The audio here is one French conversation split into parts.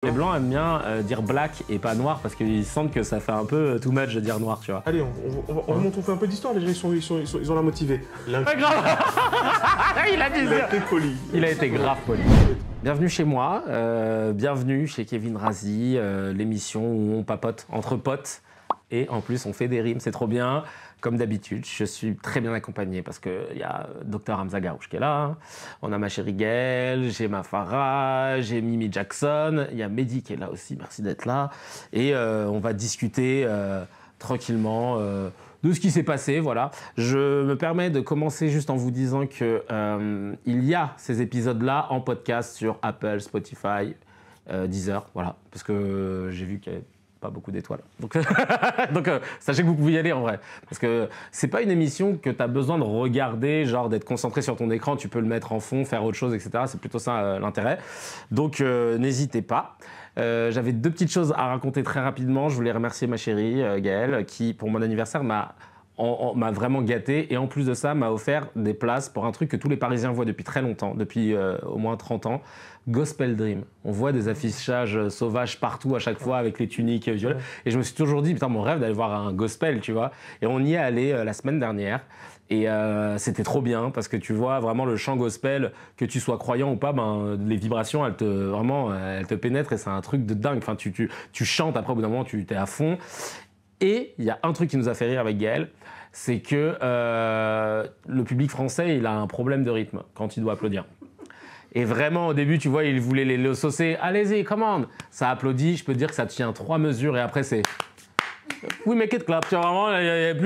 Les blancs aiment bien dire black et pas noir parce qu'ils sentent que ça fait un peu too much de dire noir, tu vois. Allez, on fait un peu d'histoire, les gens ils ont la motivée. Pas grave. Il a dit Il a été poli. Il a été grave poli. Bienvenue chez moi, bienvenue chez Kevin Razi, l'émission où on papote entre potes et en plus on fait des rimes, c'est trop bien. Comme d'habitude, je suis très bien accompagné parce qu'il y a Dr Hamza Garouche qui est là, on a ma chérie Gaëlle, j'ai ma Farah, j'ai Mimi Jackson, il y a Mehdi qui est là aussi, merci d'être là. Et on va discuter tranquillement de ce qui s'est passé, voilà. Je me permets de commencer juste en vous disant que il y a ces épisodes-là en podcast sur Apple, Spotify, Deezer, voilà. Parce que j'ai vu qu'il y avait pas beaucoup d'étoiles. Donc, sachez que vous pouvez y aller en vrai. Parce que c'est pas une émission que tu as besoin de regarder, genre d'être concentré sur ton écran, tu peux le mettre en fond, faire autre chose, etc. C'est plutôt ça l'intérêt. Donc n'hésitez pas. J'avais deux petites choses à raconter très rapidement. Je voulais remercier ma chérie Gaëlle qui, pour mon anniversaire, m'a vraiment gâté et en plus de ça m'a offert des places pour un truc que tous les Parisiens voient depuis très longtemps, depuis au moins 30 ans, Gospel Dream. On voit des affichages sauvages partout à chaque fois avec les tuniques violettes et je me suis toujours dit putain mon rêve d'aller voir un gospel, tu vois, et on y est allé la semaine dernière. Et c'était trop bien parce que tu vois vraiment le chant gospel, que tu sois croyant ou pas, ben, les vibrations elles te pénètrent et c'est un truc de dingue. Enfin, tu chantes après au bout d'un moment, tu es à fond. Et il y a un truc qui nous a fait rire avec Gaëlle, c'est que le public français il a un problème de rythme quand il doit applaudir. Et vraiment au début tu vois il voulait les saucer, allez-y, commande. Ça applaudit, je peux te dire que ça tient 3 mesures et après c'est... Oui, make it clap, tu vois, vraiment,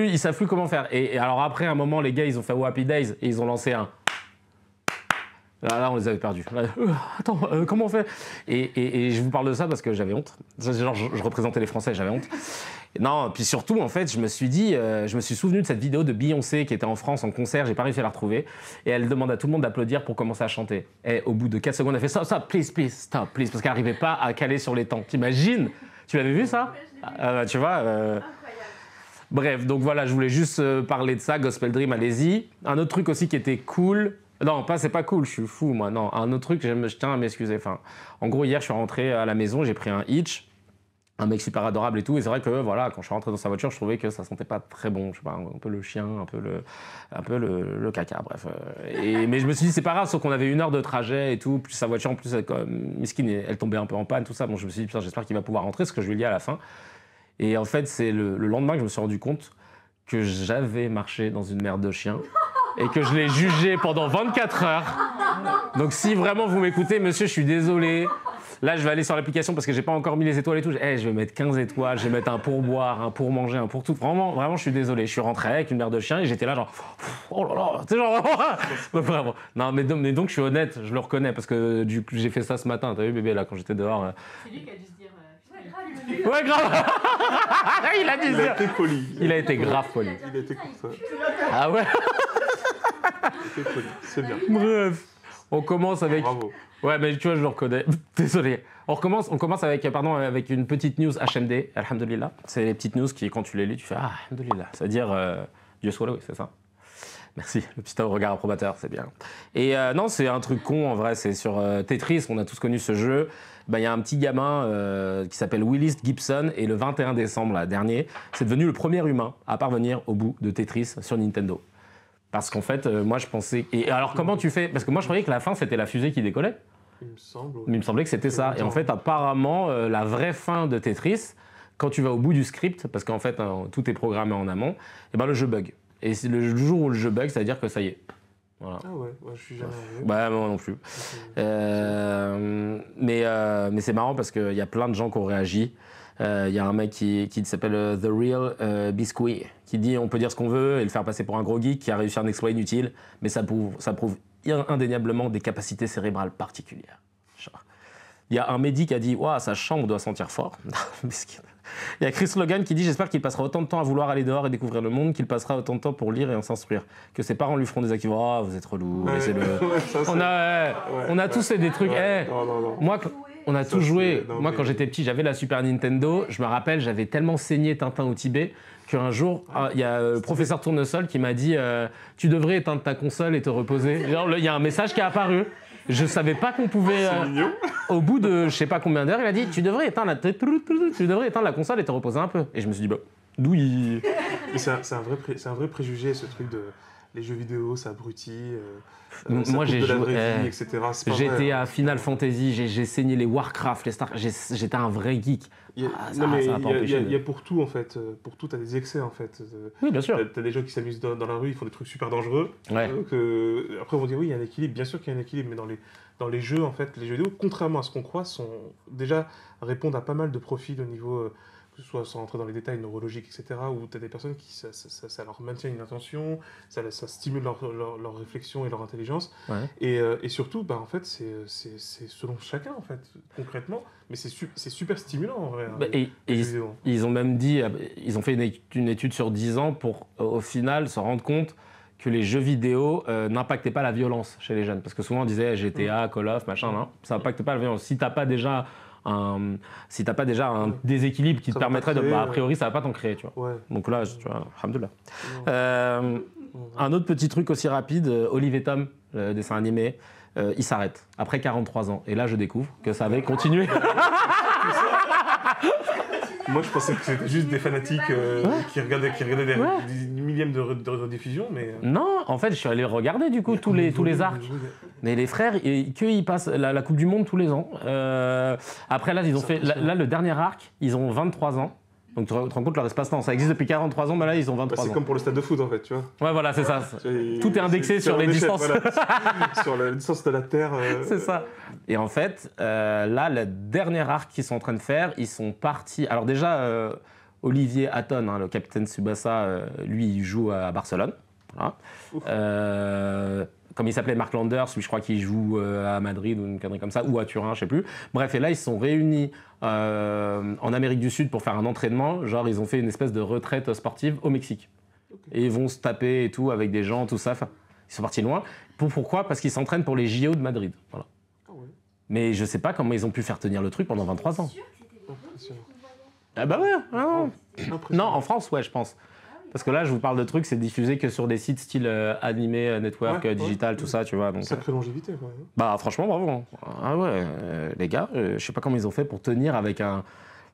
ils savent plus comment faire. Et alors après, à un moment, les gars, ils ont fait Happy Days et ils ont lancé un... Là, on les avait perdus. Là, attends, comment on fait et je vous parle de ça parce que j'avais honte. Genre, je représentais les Français, j'avais honte. Non, puis surtout, en fait, je me suis dit, je me suis souvenu de cette vidéo de Beyoncé qui était en France en concert, j'ai pas réussi à la retrouver. Et elle demande à tout le monde d'applaudir pour commencer à chanter. Et au bout de 4 secondes, elle fait stop, please, please, stop, please, parce qu'elle n'arrivait pas à caler sur les temps. T'imagines? Tu l'avais vu ça? Tu vois Bref, donc voilà, je voulais juste parler de ça, Gospel Dream, allez-y. Un autre truc aussi qui était cool. Non, c'est pas cool, je suis fou, moi. Non, un autre truc, je tiens à m'excuser. Enfin, en gros, hier, je suis rentré à la maison, j'ai pris un Hitch, un mec super adorable et tout. Et c'est vrai que, voilà, quand je suis rentré dans sa voiture, je trouvais que ça sentait pas très bon. Je sais pas, un peu le chien, un peu le caca, bref. Mais je me suis dit, c'est pas grave, sauf qu'on avait 1 heure de trajet et tout. Plus sa voiture, en plus, Miskin, elle tombait un peu en panne, tout ça. Bon, je me suis dit, putain, j'espère qu'il va pouvoir rentrer, ce que je lui ai dit à la fin. Et en fait, c'est le lendemain que je me suis rendu compte que j'avais marché dans une merde de chien et que je l'ai jugé pendant 24 heures. Donc si vraiment vous m'écoutez, monsieur, je suis désolé. Là, je vais aller sur l'application parce que j'ai pas encore mis les étoiles et tout. Je vais mettre 15 étoiles, je vais mettre un pour boire, un pour manger, un pour tout. Vraiment, je suis désolé. Je suis rentré avec une merde de chien et j'étais là genre... Oh là là, tu sais genre... Vraiment. Non, mais donc je suis honnête, je le reconnais parce que j'ai fait ça ce matin. T'as vu bébé, là, quand j'étais dehors... C'est lui qui a dû se dire... Ouais, grave. Il a dit Il a été poli. Il a été grave poli. Il a été comme ça. Ah ouais. Il a été poli, c'est bien. Bref, on commence avec... Bravo. Ouais, mais tu vois, je le reconnais. Désolé. On commence avec une petite news HMD, alhamdoulilah. C'est les petites news qui, quand tu les lis, tu fais « Ah, alhamdoulilah ». C'est-à-dire Dieu soit loué, c'est ça. Merci, le petit regard approbateur, c'est bien. Et non, c'est un truc con, en vrai, c'est sur Tetris, on a tous connu ce jeu. Il y a un petit gamin qui s'appelle Willis Gibson, et le 21 décembre là, dernier, c'est devenu le premier humain à parvenir au bout de Tetris sur Nintendo. Parce qu'en fait, moi je pensais... Et alors comment tu fais? Parce que moi je croyais que la fin c'était la fusée qui décollait. Il me semble. Mais il me semblait que c'était ça. Et en fait, apparemment, la vraie fin de Tetris, quand tu vas au bout du script, parce qu'en fait, tout est programmé en amont, et ben le jeu bug. Et c'est le jour où le jeu bug, ça veut dire que ça y est. Voilà. Ah ouais, je suis jamais arrivé. Bah, moi non plus. Mais c'est marrant parce qu'il y a plein de gens qui ont réagi. Il y a un mec qui s'appelle The Real Biscuit, qui dit on peut dire ce qu'on veut et le faire passer pour un gros geek qui a réussi un exploit inutile, mais ça prouve indéniablement des capacités cérébrales particulières. Il y a un Mehdi qui a dit ouah, sa chambre doit sentir fort. Il y a Chris Logan qui dit j'espère qu'il passera autant de temps à vouloir aller dehors et découvrir le monde qu'il passera autant de temps pour lire et en s'instruire. Que ses parents lui feront des acquis. Oh, vous êtes relou. Ouais, On a tous des trucs. Non. Moi, on a tout joué. Moi, quand j'étais petit, j'avais la Super Nintendo. Je me rappelle, j'avais tellement saigné Tintin au Tibet qu'un jour, il y a le professeur Tournesol qui m'a dit tu devrais éteindre ta console et te reposer. Genre, il y a un message qui est apparu. Je savais pas qu'on pouvait. C'est mignon. Au bout de je sais pas combien d'heures, il a dit tu devrais éteindre la console et te reposer un peu. Et je me suis dit bah d'où il. Mais c'est un vrai préjugé, ce truc de les jeux vidéo, ça abrutit, ça Moi coupe j'ai de la joué. vraie vie, etc. C'est pas J'étais vrai. à Final Fantasy, j'ai saigné les Warcraft, les Star. J'étais un vrai geek. Non, mais ça a pas empêché. il y a pour tout en fait. Pour tout, t'as des excès en fait. Oui, bien sûr. T'as des gens qui s'amusent dans la rue, ils font des trucs super dangereux. Ouais. Après, on va dire oui, il y a un équilibre. Bien sûr qu'il y a un équilibre, mais dans les jeux, en fait, les jeux vidéo, contrairement à ce qu'on croit, déjà répondent à pas mal de profils au niveau, que ce soit sans rentrer dans les détails neurologiques, etc., où tu as des personnes qui, ça leur maintient une attention, ça stimule leur réflexion et leur intelligence. Ouais. Et surtout, bah, en fait, c'est selon chacun, en fait, concrètement, mais c'est super stimulant, en vrai. Bah, et ils ont même dit, ils ont fait une étude sur 10 ans pour, au final, se rendre compte que les jeux vidéo n'impactaient pas la violence chez les jeunes. Parce que souvent on disait GTA, Call of, machin, non, ça n'impacte pas la violence. Si t'as pas déjà un déséquilibre qui te permettrait de... a priori, ça va pas t'en créer, tu vois. Ouais. Donc là, tu vois, alhamdoulilah. Un autre petit truc aussi rapide, Olive et Tom, le dessin animé, il s'arrête après 43 ans. Et là, je découvre que ça avait continué. Moi, je pensais que c'était juste des fanatiques qui regardaient des millièmes de rediffusion, mais... Non, en fait, je suis allé regarder du coup tous les arcs. Mais les frères, ils passent la Coupe du Monde tous les ans. Après, là, ils ont fait... Là, le dernier arc, ils ont 23 ans. Donc, tu te rends compte leur espace-temps. Ça existe depuis 43 ans, mais là, ils ont 23 ans. C'est comme pour le stade de foot, en fait, tu vois. Ouais, voilà, c'est ça. Tout est indexé sur les distances. Voilà. Sur la distance de la Terre. C'est ça. Et en fait, là, le dernier arc qu'ils sont en train de faire, ils sont partis... Alors déjà, Olivier Hatton, hein, le capitaine Tsubasa, lui, il joue à Barcelone. Voilà. Comme il s'appelait Mark Landers, lui je crois qu'il joue à Madrid ou une connerie comme ça, ou à Turin, je sais plus. Bref, et là ils se sont réunis en Amérique du Sud pour faire un entraînement. Genre ils ont fait une espèce de retraite sportive au Mexique. Okay. Et ils vont se taper et tout avec des gens, tout ça. Enfin, ils sont partis loin. Pourquoi ? Parce qu'ils s'entraînent pour les JO de Madrid. Voilà. Oh ouais. Mais je sais pas comment ils ont pu faire tenir le truc pendant 23 ans. Ah bah ouais, non, en France, ouais, je pense. Parce que là, je vous parle de trucs, c'est diffusé que sur des sites style Animé Network, Digital, tout ça, tu vois. Donc, sacrée longévité, quoi. Bah, franchement, bravo. Ah ouais, les gars, je sais pas comment ils ont fait pour tenir avec un...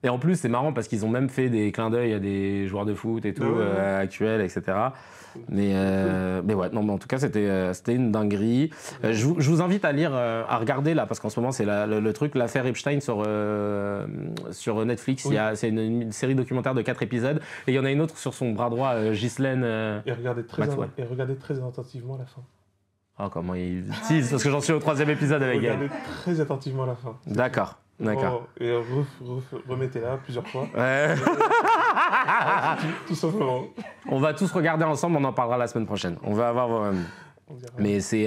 Et en plus, c'est marrant parce qu'ils ont même fait des clins d'œil à des joueurs de foot et tout, actuels, etc. Mais ouais, non, mais en tout cas, c'était une dinguerie. Je vous invite à lire, à regarder là, parce qu'en ce moment, c'est le truc, l'affaire Epstein sur Netflix. Oui. C'est une série documentaire de 4 épisodes. Et il y en a une autre sur son bras droit, Ghislaine. Et regardez très attentivement la fin. Ah, comment il tease, parce que j'en suis au 3e épisode avec elle. Regardez très attentivement la fin. D'accord. D'accord. Et remettez-la plusieurs fois. Ouais. Tout simplement. On va tous regarder ensemble, on en parlera la semaine prochaine. On va avoir... Mais c'est...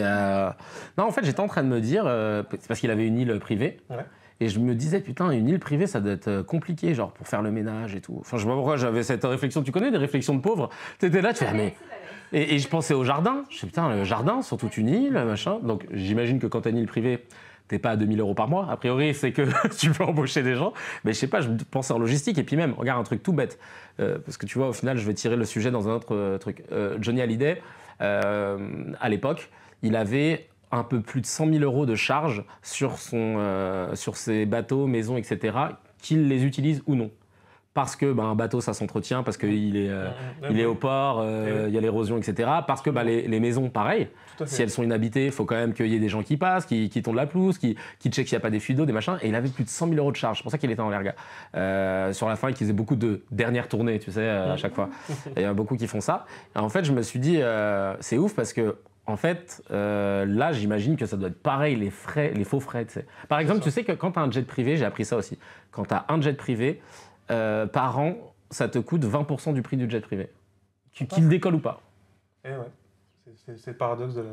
Non, en fait, j'étais en train de me dire... c'est parce qu'il avait une île privée. Ouais. Et je me disais, putain, une île privée, ça doit être compliqué, genre, pour faire le ménage et tout. Enfin, je sais pas pourquoi j'avais cette réflexion. Tu connais des réflexions de pauvres ? T'étais là, tu fais, mais... Et je pensais au jardin. Je me dis, putain, le jardin, sur toute une île, machin. Donc, j'imagine que quand t'as une île privée... t'es pas à 2 000 € par mois. A priori, c'est que tu peux embaucher des gens. Mais je sais pas, je pensais en logistique. Et puis même, regarde un truc tout bête. Parce que tu vois, au final, je vais tirer le sujet dans un autre truc. Johnny Hallyday, à l'époque, il avait un peu plus de 100 000 € de charges sur ses bateaux, maisons, etc., qu'il les utilise ou non. Parce que un bateau, ça s'entretient, parce qu'il est au port, il y a l'érosion, etc. Parce que les maisons, pareil, si elles sont inhabitées, il faut quand même qu'il y ait des gens qui passent, qui tondent la pelouse, qui checkent s'il n'y a pas des fuites d'eau, des machins. Et il avait plus de 100 000 € de charges. C'est pour ça qu'il était en l'erga. Sur la fin, il faisait beaucoup de dernières tournées, tu sais, à chaque fois. Et il y a beaucoup qui font ça. Et en fait, je me suis dit, c'est ouf parce que en fait, là, j'imagine que ça doit être pareil, les faux frais. Tu sais. Par exemple, tu sais que quand tu as un jet privé, j'ai appris ça aussi, quand tu as un jet privé, par an, ça te coûte 20% du prix du jet privé. Qu'il décolle ou pas. Eh ouais, c'est le paradoxe de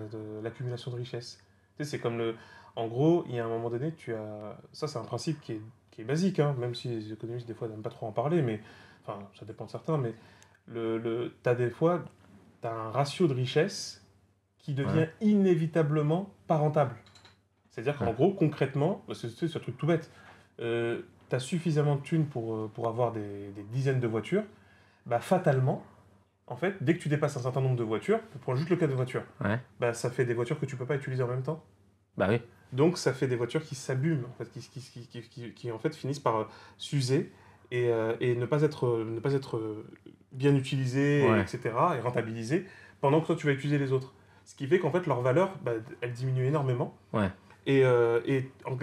l'accumulation de richesse. Tu sais, c'est comme en gros, il y a un moment donné, ça c'est un principe qui est basique, hein, même si les économistes des fois n'aiment pas trop en parler, mais enfin, ça dépend de certains, mais t'as un ratio de richesse qui devient inévitablement pas rentable. C'est-à-dire qu'en gros, concrètement, c'est un truc tout bête, tu as suffisamment de thunes pour avoir des dizaines de voitures, fatalement, en fait, dès que tu dépasses un certain nombre de voitures, prends juste le cas de voitures, ça fait des voitures que tu peux pas utiliser en même temps. Bah oui. Donc ça fait des voitures qui s'abîment, en fait, qui en fait finissent par s'user et ne pas être bien utilisées, Ouais. etc., et rentabilisées, pendant que toi tu vas utiliser les autres. Ce qui fait qu'en fait leur valeur, bah, elle diminue énormément. Ouais. Et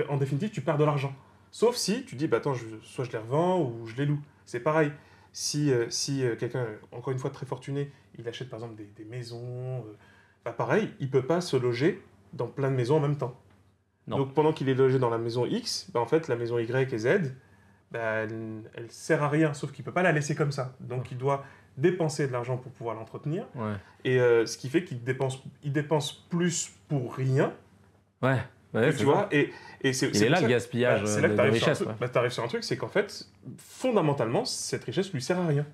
en définitive, tu perds de l'argent. Sauf si tu dis, bah, attends, soit je les revends ou je les loue. C'est pareil. Si quelqu'un, encore une fois très fortuné, il achète par exemple des maisons, bah, pareil, il peut pas se loger dans plein de maisons en même temps. Non. Donc pendant qu'il est logé dans la maison X, bah, en fait la maison Y et Z, bah, elle sert à rien, sauf qu'il peut pas la laisser comme ça. Donc il doit dépenser de l'argent pour pouvoir l'entretenir. Ouais. Et ce qui fait qu'il dépense plus pour rien. Ouais. Ouais, Tu vois, et c'est il est là pour le ça- gaspillage c'est là que de t'arrives richesse. sur un truc, t'arrives sur un truc, c'est qu'en fait, fondamentalement, cette richesse lui sert à rien.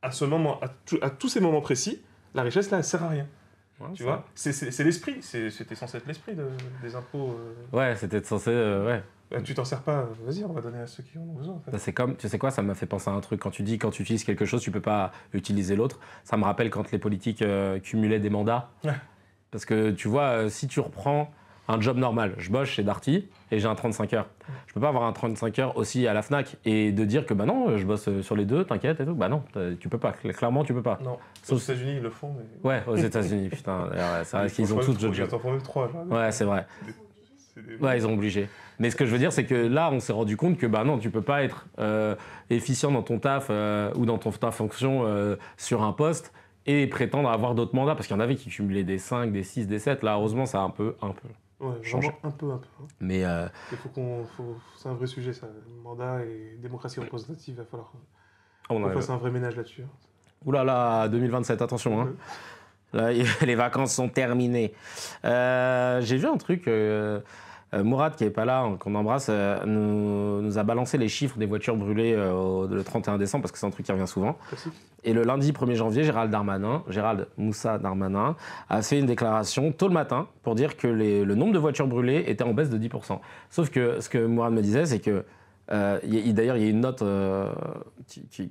À ce moment, à tous ces moments précis, la richesse là, elle sert à rien. Ouais, Tu ça. vois, c'est l'esprit, c'était censé être l'esprit des impôts. Ouais, c'était censé. Ouais. Bah, tu t'en sers pas, vas-y, on va donner à ceux qui en ont besoin. En fait. Ça, c'est comme, tu sais quoi, ça m'a fait penser à un truc. Quand tu dis, quand tu utilises quelque chose, tu peux pas utiliser l'autre. Ça me rappelle quand les politiques cumulaient des mandats. Ouais. Parce que tu vois, si tu reprends un job normal, je bosse chez Darty et j'ai un 35 heures. Je peux pas avoir un 35 heures aussi à la Fnac et de dire que bah non, je bosse sur les deux, t'inquiète et tout. Bah non, tu peux pas. Clairement, tu peux pas. Non, Sauf- aux États-Unis, ils le font. Mais... Ouais, aux États-Unis, putain. Ouais, c'est vrai qu'ils ont tous deux jobs. J'en prends même 3. Ouais, c'est vrai. Ouais, ils ont obligé. Mais ce que je veux dire, c'est que là, on s'est rendu compte que bah non, tu peux pas être efficient dans ton taf ou dans ta fonction sur un poste et prétendre avoir d'autres mandats, parce qu'il y en avait qui cumulaient des 5, des 6, des 7. Là, heureusement, ça a un peu Ouais, changé. vraiment un peu. Hein. Mais C'est un vrai sujet, ça. Mandat et démocratie représentative, il va falloir on qu'on arrive. fasse un vrai ménage là-dessus. Hein. Ouh là là, 2027, attention. Hein. Là, les vacances sont terminées. J'ai vu un truc. Mourad, qui n'est pas là, qu'on embrasse, nous a balancé les chiffres des voitures brûlées le 31 décembre, parce que c'est un truc qui revient souvent. Classique. Et le lundi 1er janvier, Gérald Moussa Darmanin, a fait une déclaration tôt le matin pour dire que le nombre de voitures brûlées était en baisse de 10%. Sauf que ce que Mourad me disait, c'est que d'ailleurs, il y a une note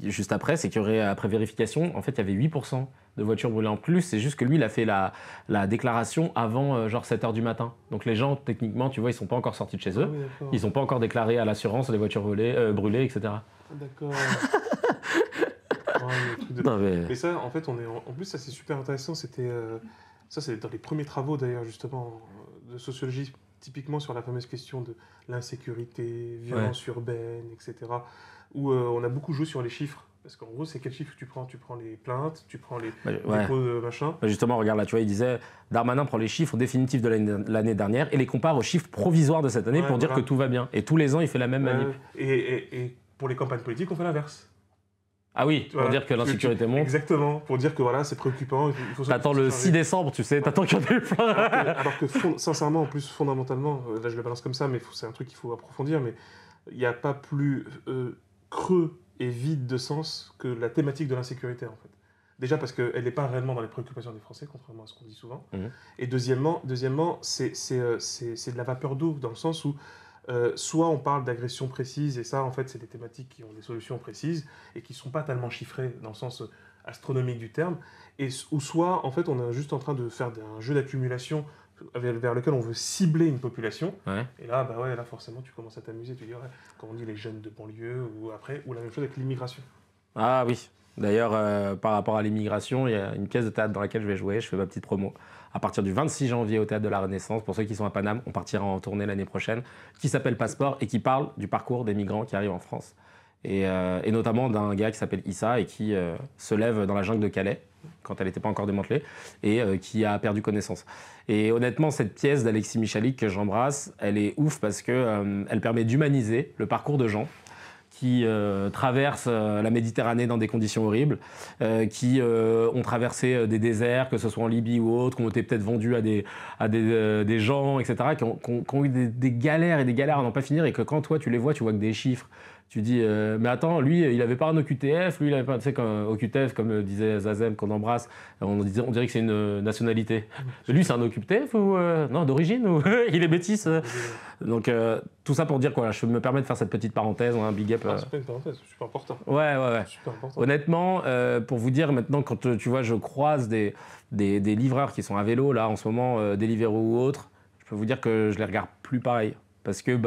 juste après, c'est qu'il y aurait, après vérification, en fait, il y avait 8% de voitures brûlées en plus. C'est juste que lui, il a fait la déclaration avant genre 7h du matin. Donc les gens, techniquement, tu vois, ils sont pas encore sortis de chez eux. Ah oui, d'accord. Ils sont pas encore déclarés à l'assurance les voitures brûlées, etc. D'accord. Ouais, le truc de- Non, mais... Mais ça, en fait, en plus, ça c'est super intéressant. Ça, c'est dans les premiers travaux d'ailleurs, justement, de sociologie, typiquement sur la fameuse question de l'insécurité, violence urbaine, etc. Où on a beaucoup joué sur les chiffres. Parce qu'en gros, c'est quel chiffre tu prends? Tu prends les plaintes, tu prends les dépôts de machin. Bah justement, regarde là, tu vois, il disait Darmanin prend les chiffres définitifs de l'année dernière et les compare aux chiffres provisoires de cette année pour dire que tout va bien. Et tous les ans, il fait la même manip. Et pour les campagnes politiques, on fait l'inverse. Ah oui, pour dire que l'insécurité monte. Exactement, pour dire que voilà, c'est préoccupant. T'attends le 6 décembre, tu sais, t'attends qu'il y en ait plein. Alors que sincèrement, en plus, fondamentalement, là je le balance comme ça, mais c'est un truc qu'il faut approfondir, mais il n'y a pas plus creux et vide de sens que la thématique de l'insécurité, en fait. Déjà parce qu'elle n'est pas réellement dans les préoccupations des Français, contrairement à ce qu'on dit souvent. Et deuxièmement c'est de la vapeur d'eau, dans le sens où soit on parle d'agressions précises, et ça, en fait, c'est des thématiques qui ont des solutions précises et qui ne sont pas tellement chiffrées dans le sens astronomique du terme, ou soit, en fait, on est juste en train de faire un jeu d'accumulation vers lequel on veut cibler une population. Ouais. Et là, bah ouais, là, forcément, tu commences à t'amuser. Tu dis, ouais, comme on dit, les jeunes de banlieue, ou la même chose avec l'immigration. Ah oui. D'ailleurs, par rapport à l'immigration, il y a une pièce de théâtre dans laquelle je vais jouer. Je fais ma petite promo. À partir du 26 janvier au Théâtre de la Renaissance, pour ceux qui sont à Paname, on partira en tournée l'année prochaine, qui s'appelle Passeport et qui parle du parcours des migrants qui arrivent en France. Et notamment d'un gars qui s'appelle Issa et qui se lève dans la jungle de Calais, quand elle n'était pas encore démantelée, et qui a perdu connaissance. Et honnêtement, cette pièce d'Alexis Michalik que j'embrasse, elle est ouf parce qu'elle permet d'humaniser le parcours de gens qui traversent la Méditerranée dans des conditions horribles, qui ont traversé des déserts, que ce soit en Libye ou autre, qui ont été peut-être vendus à des gens, etc., qui ont eu des galères et des galères à n'en pas finir, et que quand toi tu les vois, tu vois que des chiffres. Tu dis, mais attends, lui, il n'avait pas un OQTF, lui, il n'avait pas, tu sais, OQTF, comme disait Zazem, qu'on embrasse, on dirait que c'est une nationalité. Lui, c'est un OQTF ou non, d'origine, ou il est métis. Donc, tout ça pour dire quoi, je me permets de faire cette petite parenthèse, un big up. C'est pas une parenthèse, c'est super important. Ouais. Super important. Honnêtement, pour vous dire, maintenant, quand tu vois, je croise des livreurs qui sont à vélo, là, en ce moment, Deliveroo ou autre, peux vous dire que je les regarde plus pareil. Parce que,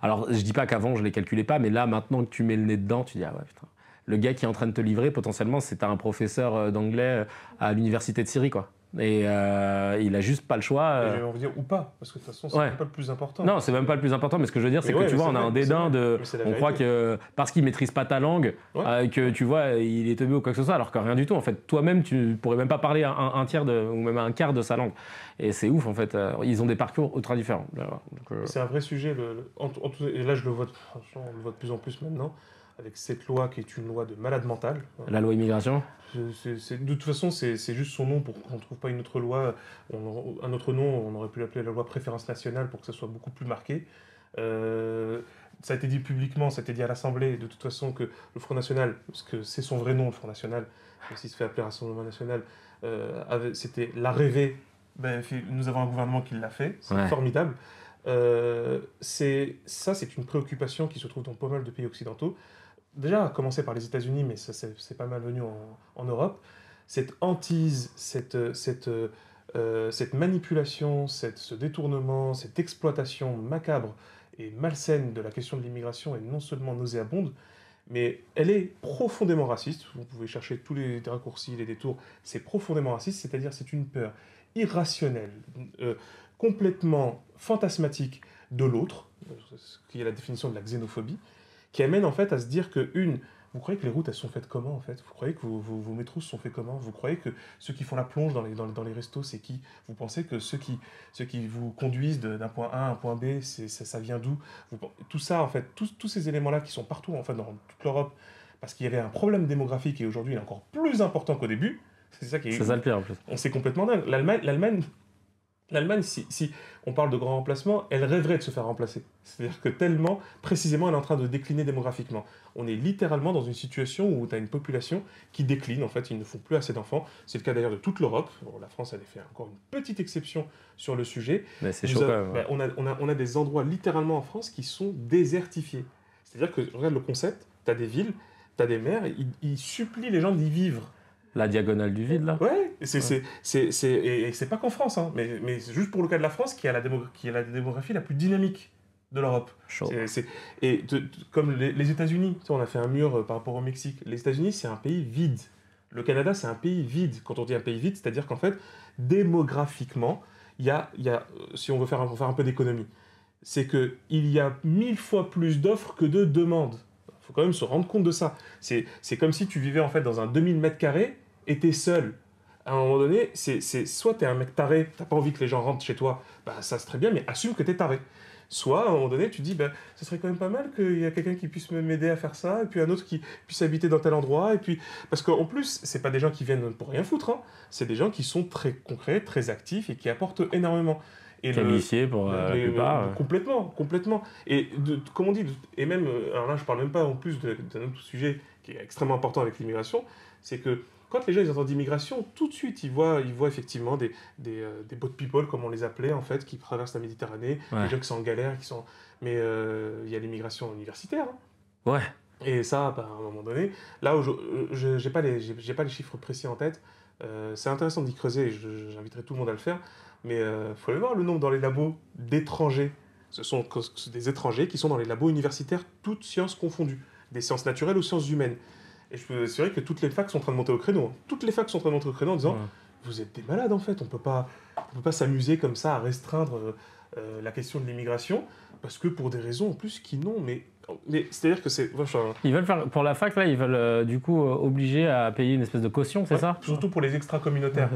alors je dis pas qu'avant je les calculais pas, mais là, maintenant que tu mets le nez dedans, tu dis, ah ouais, putain. Le gars qui est en train de te livrer, potentiellement, c'est un professeur d'anglais à l'université de Syrie, quoi. Et il a juste pas le choix. Et j'avais envie de dire ou pas, parce que de toute façon, c'est Ouais. même pas le plus important. Non, c'est même pas le plus important, mais ce que je veux dire, c'est Mais que ouais, tu vois, mais on a c'est un vrai, dédain de. Mais c'est la On croit vérité. que parce qu'il maîtrise pas ta langue, Ouais. que tu vois, il est teubé ou quoi que ce soit, alors que rien du tout. En fait, toi-même, tu pourrais même pas parler un tiers ou même un quart de sa langue. Et c'est ouf, en fait. Ils ont des parcours ultra différents. Donc, C'est un vrai sujet. Et là, je le vois, franchement, on le voit de plus en plus maintenant, avec cette loi qui est une loi de malade mental. la loi immigration. De toute façon, c'est juste son nom pour qu'on ne trouve pas une autre loi. Un autre nom, on aurait pu l'appeler la loi préférence nationale pour que ça soit beaucoup plus marqué. Ça a été dit publiquement, ça a été dit à l'Assemblée, de toute façon, que le Front National, parce que c'est son vrai nom, le Front National, même s'il se fait appeler Rassemblement National, c'était l'a rêvé. Nous avons un gouvernement qui l'a fait, c'est formidable. C'est une préoccupation qui se trouve dans pas mal de pays occidentaux. Déjà, à commencer par les États-Unis, mais ça c'est pas mal venu en Europe. Cette hantise, cette manipulation, ce détournement, cette exploitation macabre et malsaine de la question de l'immigration est non seulement nauséabonde, mais elle est profondément raciste. Vous pouvez chercher tous les raccourcis, les détours. C'est profondément raciste, c'est-à-dire c'est une peur irrationnelle, complètement fantasmatique de l'autre, ce qui est la définition de la xénophobie, qui amène en fait à se dire que vous croyez que les routes elles sont faites comment en fait? Vous croyez que vos métros sont faits comment? Vous croyez que ceux qui font la plonge dans les restos c'est qui? Vous pensez que ceux qui vous conduisent d'un point A à un point B ça vient d'où? Tout ça en fait, tous ces éléments là qui sont partout en fait dans toute l'Europe parce qu'il y avait un problème démographique et aujourd'hui il est encore plus important qu'au début. C'est ça le pire en plus. On s'est complètement dingue. L'Allemagne, si on parle de grand remplacement, elle rêverait de se faire remplacer. C'est-à-dire que tellement, précisément, elle est en train de décliner démographiquement. On est littéralement dans une situation où tu as une population qui décline, en fait, ils ne font plus assez d'enfants. C'est le cas d'ailleurs de toute l'Europe. Bon, la France avait fait encore une petite exception sur le sujet. Mais c'est chaud quand même. On a des endroits littéralement en France qui sont désertifiés. C'est-à-dire que, regarde le concept, tu as des villes, tu as des maires, ils supplient les gens d'y vivre. La diagonale du vide, là. Ouais, et c'est pas qu'en France, hein, mais c'est juste pour le cas de la France qui a la démographie la plus dynamique de l'Europe. Comme les États-Unis, tu sais, on a fait un mur par rapport au Mexique. Les États-Unis, c'est un pays vide. Le Canada, c'est un pays vide. Quand on dit un pays vide, c'est-à-dire qu'en fait, démographiquement, si on veut faire un peu d'économie, c'est qu'il y a 1000 fois plus d'offres que de demandes. Il faut quand même se rendre compte de ça. C'est comme si tu vivais en fait dans un 2000 m² et t'es seul. À un moment donné, soit t'es un mec taré, t'as pas envie que les gens rentrent chez toi, ça c'est très bien, mais assume que t'es taré. Soit à un moment donné, tu dis, ce serait quand même pas mal qu'il y ait quelqu'un qui puisse m'aider à faire ça, et puis un autre qui puisse habiter dans tel endroit, et puis... Parce qu'en plus, c'est pas des gens qui viennent pour rien foutre, hein. C'est des gens qui sont très concrets, très actifs, et qui apportent énormément. Qualifié pour la plupart. Complètement. Et comme on dit, et même, alors là je parle même pas en plus d'un autre sujet qui est extrêmement important avec l'immigration, c'est que quand les gens ils entendent immigration, tout de suite ils voient effectivement des boat people, comme on les appelait en fait, qui traversent la Méditerranée, des gens qui sont en galère, mais il y a l'immigration universitaire. Hein. Ouais. Et ça, à un moment donné, là où j'ai pas les chiffres précis en tête, c'est intéressant d'y creuser, et j'inviterai tout le monde à le faire. Mais il faut aller voir le nombre dans les labos d'étrangers. Ce sont des étrangers qui sont dans les labos universitaires, toutes sciences confondues, des sciences naturelles aux sciences humaines. Et je peux vous assurer que toutes les facs sont en train de monter au créneau. Hein. Toutes les facs sont en train de monter au créneau en disant vous êtes des malades en fait, on peut pas s'amuser comme ça à restreindre la question de l'immigration, parce que pour des raisons en plus qui n'ont. Mais c'est-à-dire que c'est... Ils veulent faire, pour la fac, là, ils veulent du coup obliger à payer une espèce de caution, c'est ça? Surtout pour les extra-communautaires.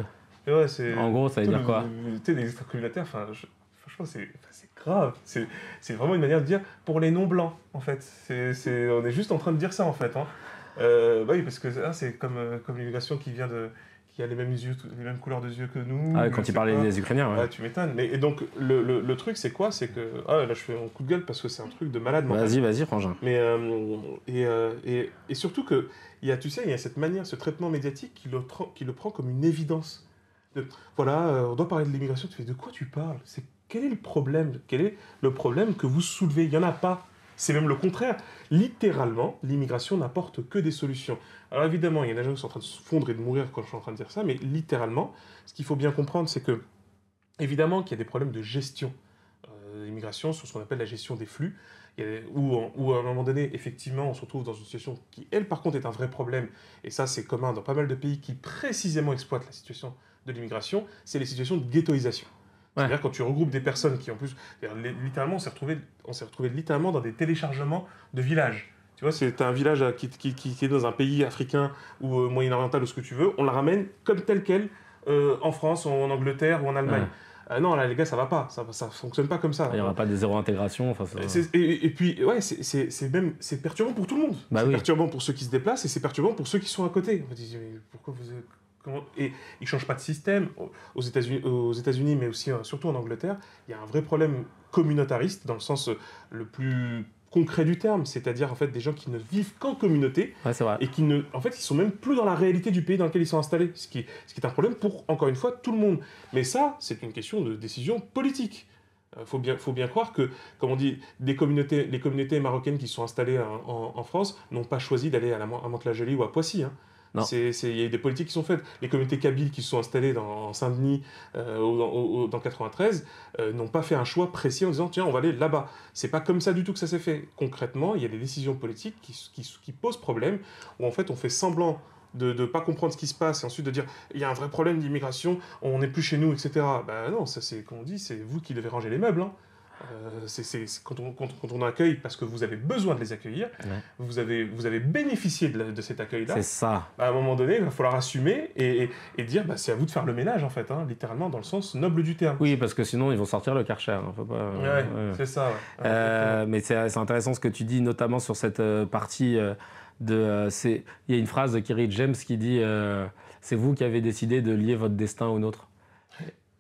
Ouais, en gros, ça veut dire quoi? Tu sais, les extra-communautaires, franchement, c'est grave. C'est vraiment une manière de dire pour les non-blancs, en fait. On est juste en train de dire ça, en fait. Hein. Oui, parce que c'est comme l'immigration qui a les mêmes couleurs de yeux que nous. Ah, quand il parlait des Ukrainiens, ouais. Tu m'étonnes. Et donc, le truc, c'est quoi? C'est que... là, je fais mon coup de gueule parce que c'est un truc de malade mental. Vas-y, frangin. Mais, et surtout que, il y a cette manière, ce traitement médiatique qui le prend comme une évidence. On doit parler de l'immigration. Tu fais, de quoi tu parles? Quel est le problème? Quel est le problème que vous soulevez? Il n'y en a pas. C'est même le contraire. Littéralement, l'immigration n'apporte que des solutions. Alors évidemment, il y a des gens qui sont en train de se fondre et de mourir quand je suis en train de dire ça, mais littéralement, ce qu'il faut bien comprendre, c'est que Évidemment qu'il y a des problèmes de gestion de l'immigration sur ce qu'on appelle la gestion des flux, où à un moment donné, effectivement, on se retrouve dans une situation qui, elle, par contre, est un vrai problème, et ça, c'est commun dans pas mal de pays qui précisément exploitent la situation de l'immigration, c'est les situations de ghettoisation. Ouais. C'est-à-dire quand tu regroupes des personnes qui, en plus, littéralement, on s'est retrouvé littéralement dans des téléchargements de villages. Tu vois, c'est un village qui est dans un pays africain ou moyen-oriental ou ce que tu veux, on la ramène comme telle quelle en France, en Angleterre ou en Allemagne. Non, là, les gars, ça va pas. Ça fonctionne pas comme ça. Il n'y aura pas de zéro intégration. Enfin, et puis, ouais, c'est perturbant pour tout le monde. Bah c'est oui. perturbant pour ceux qui se déplacent et c'est perturbant pour ceux qui sont à côté. On va dire, mais pourquoi vous... Et ils ne changent pas de système. Aux États-Unis, mais aussi surtout en Angleterre, il y a un vrai problème communautariste dans le sens le plus concret du terme, c'est-à-dire en fait des gens qui ne vivent qu'en communauté et qui ne, en fait, ils sont même plus dans la réalité du pays dans lequel ils sont installés, ce qui est un problème pour encore une fois tout le monde. Mais ça, c'est une question de décision politique. Faut bien croire que, comme on dit, les communautés marocaines qui sont installées en France n'ont pas choisi d'aller à Mantes-la-Jolie ou à Poissy. Hein. Il y a des politiques qui sont faites. Les communautés kabyles qui se sont installées en Saint-Denis dans 93 n'ont pas fait un choix précis en disant tiens, on va aller là-bas. C'est pas comme ça du tout que ça s'est fait. Concrètement, il y a des décisions politiques qui posent problème, où en fait on fait semblant de ne pas comprendre ce qui se passe et ensuite de dire il y a un vrai problème d'immigration, on n'est plus chez nous, etc. Ben non, ça c'est comme on dit, c'est vous qui devez ranger les meubles. Hein. C'est quand on accueille, parce que vous avez besoin de les accueillir, vous avez bénéficié de cet accueil-là. C'est ça. À un moment donné, il va falloir assumer et dire c'est à vous de faire le ménage, en fait, hein, littéralement, dans le sens noble du terme. Oui, parce que sinon, ils vont sortir le Karcher. Hein, faut pas, c'est ça. Ouais. Mais c'est intéressant ce que tu dis, notamment sur cette partie il y a une phrase de Kerry James qui dit c'est vous qui avez décidé de lier votre destin au nôtre.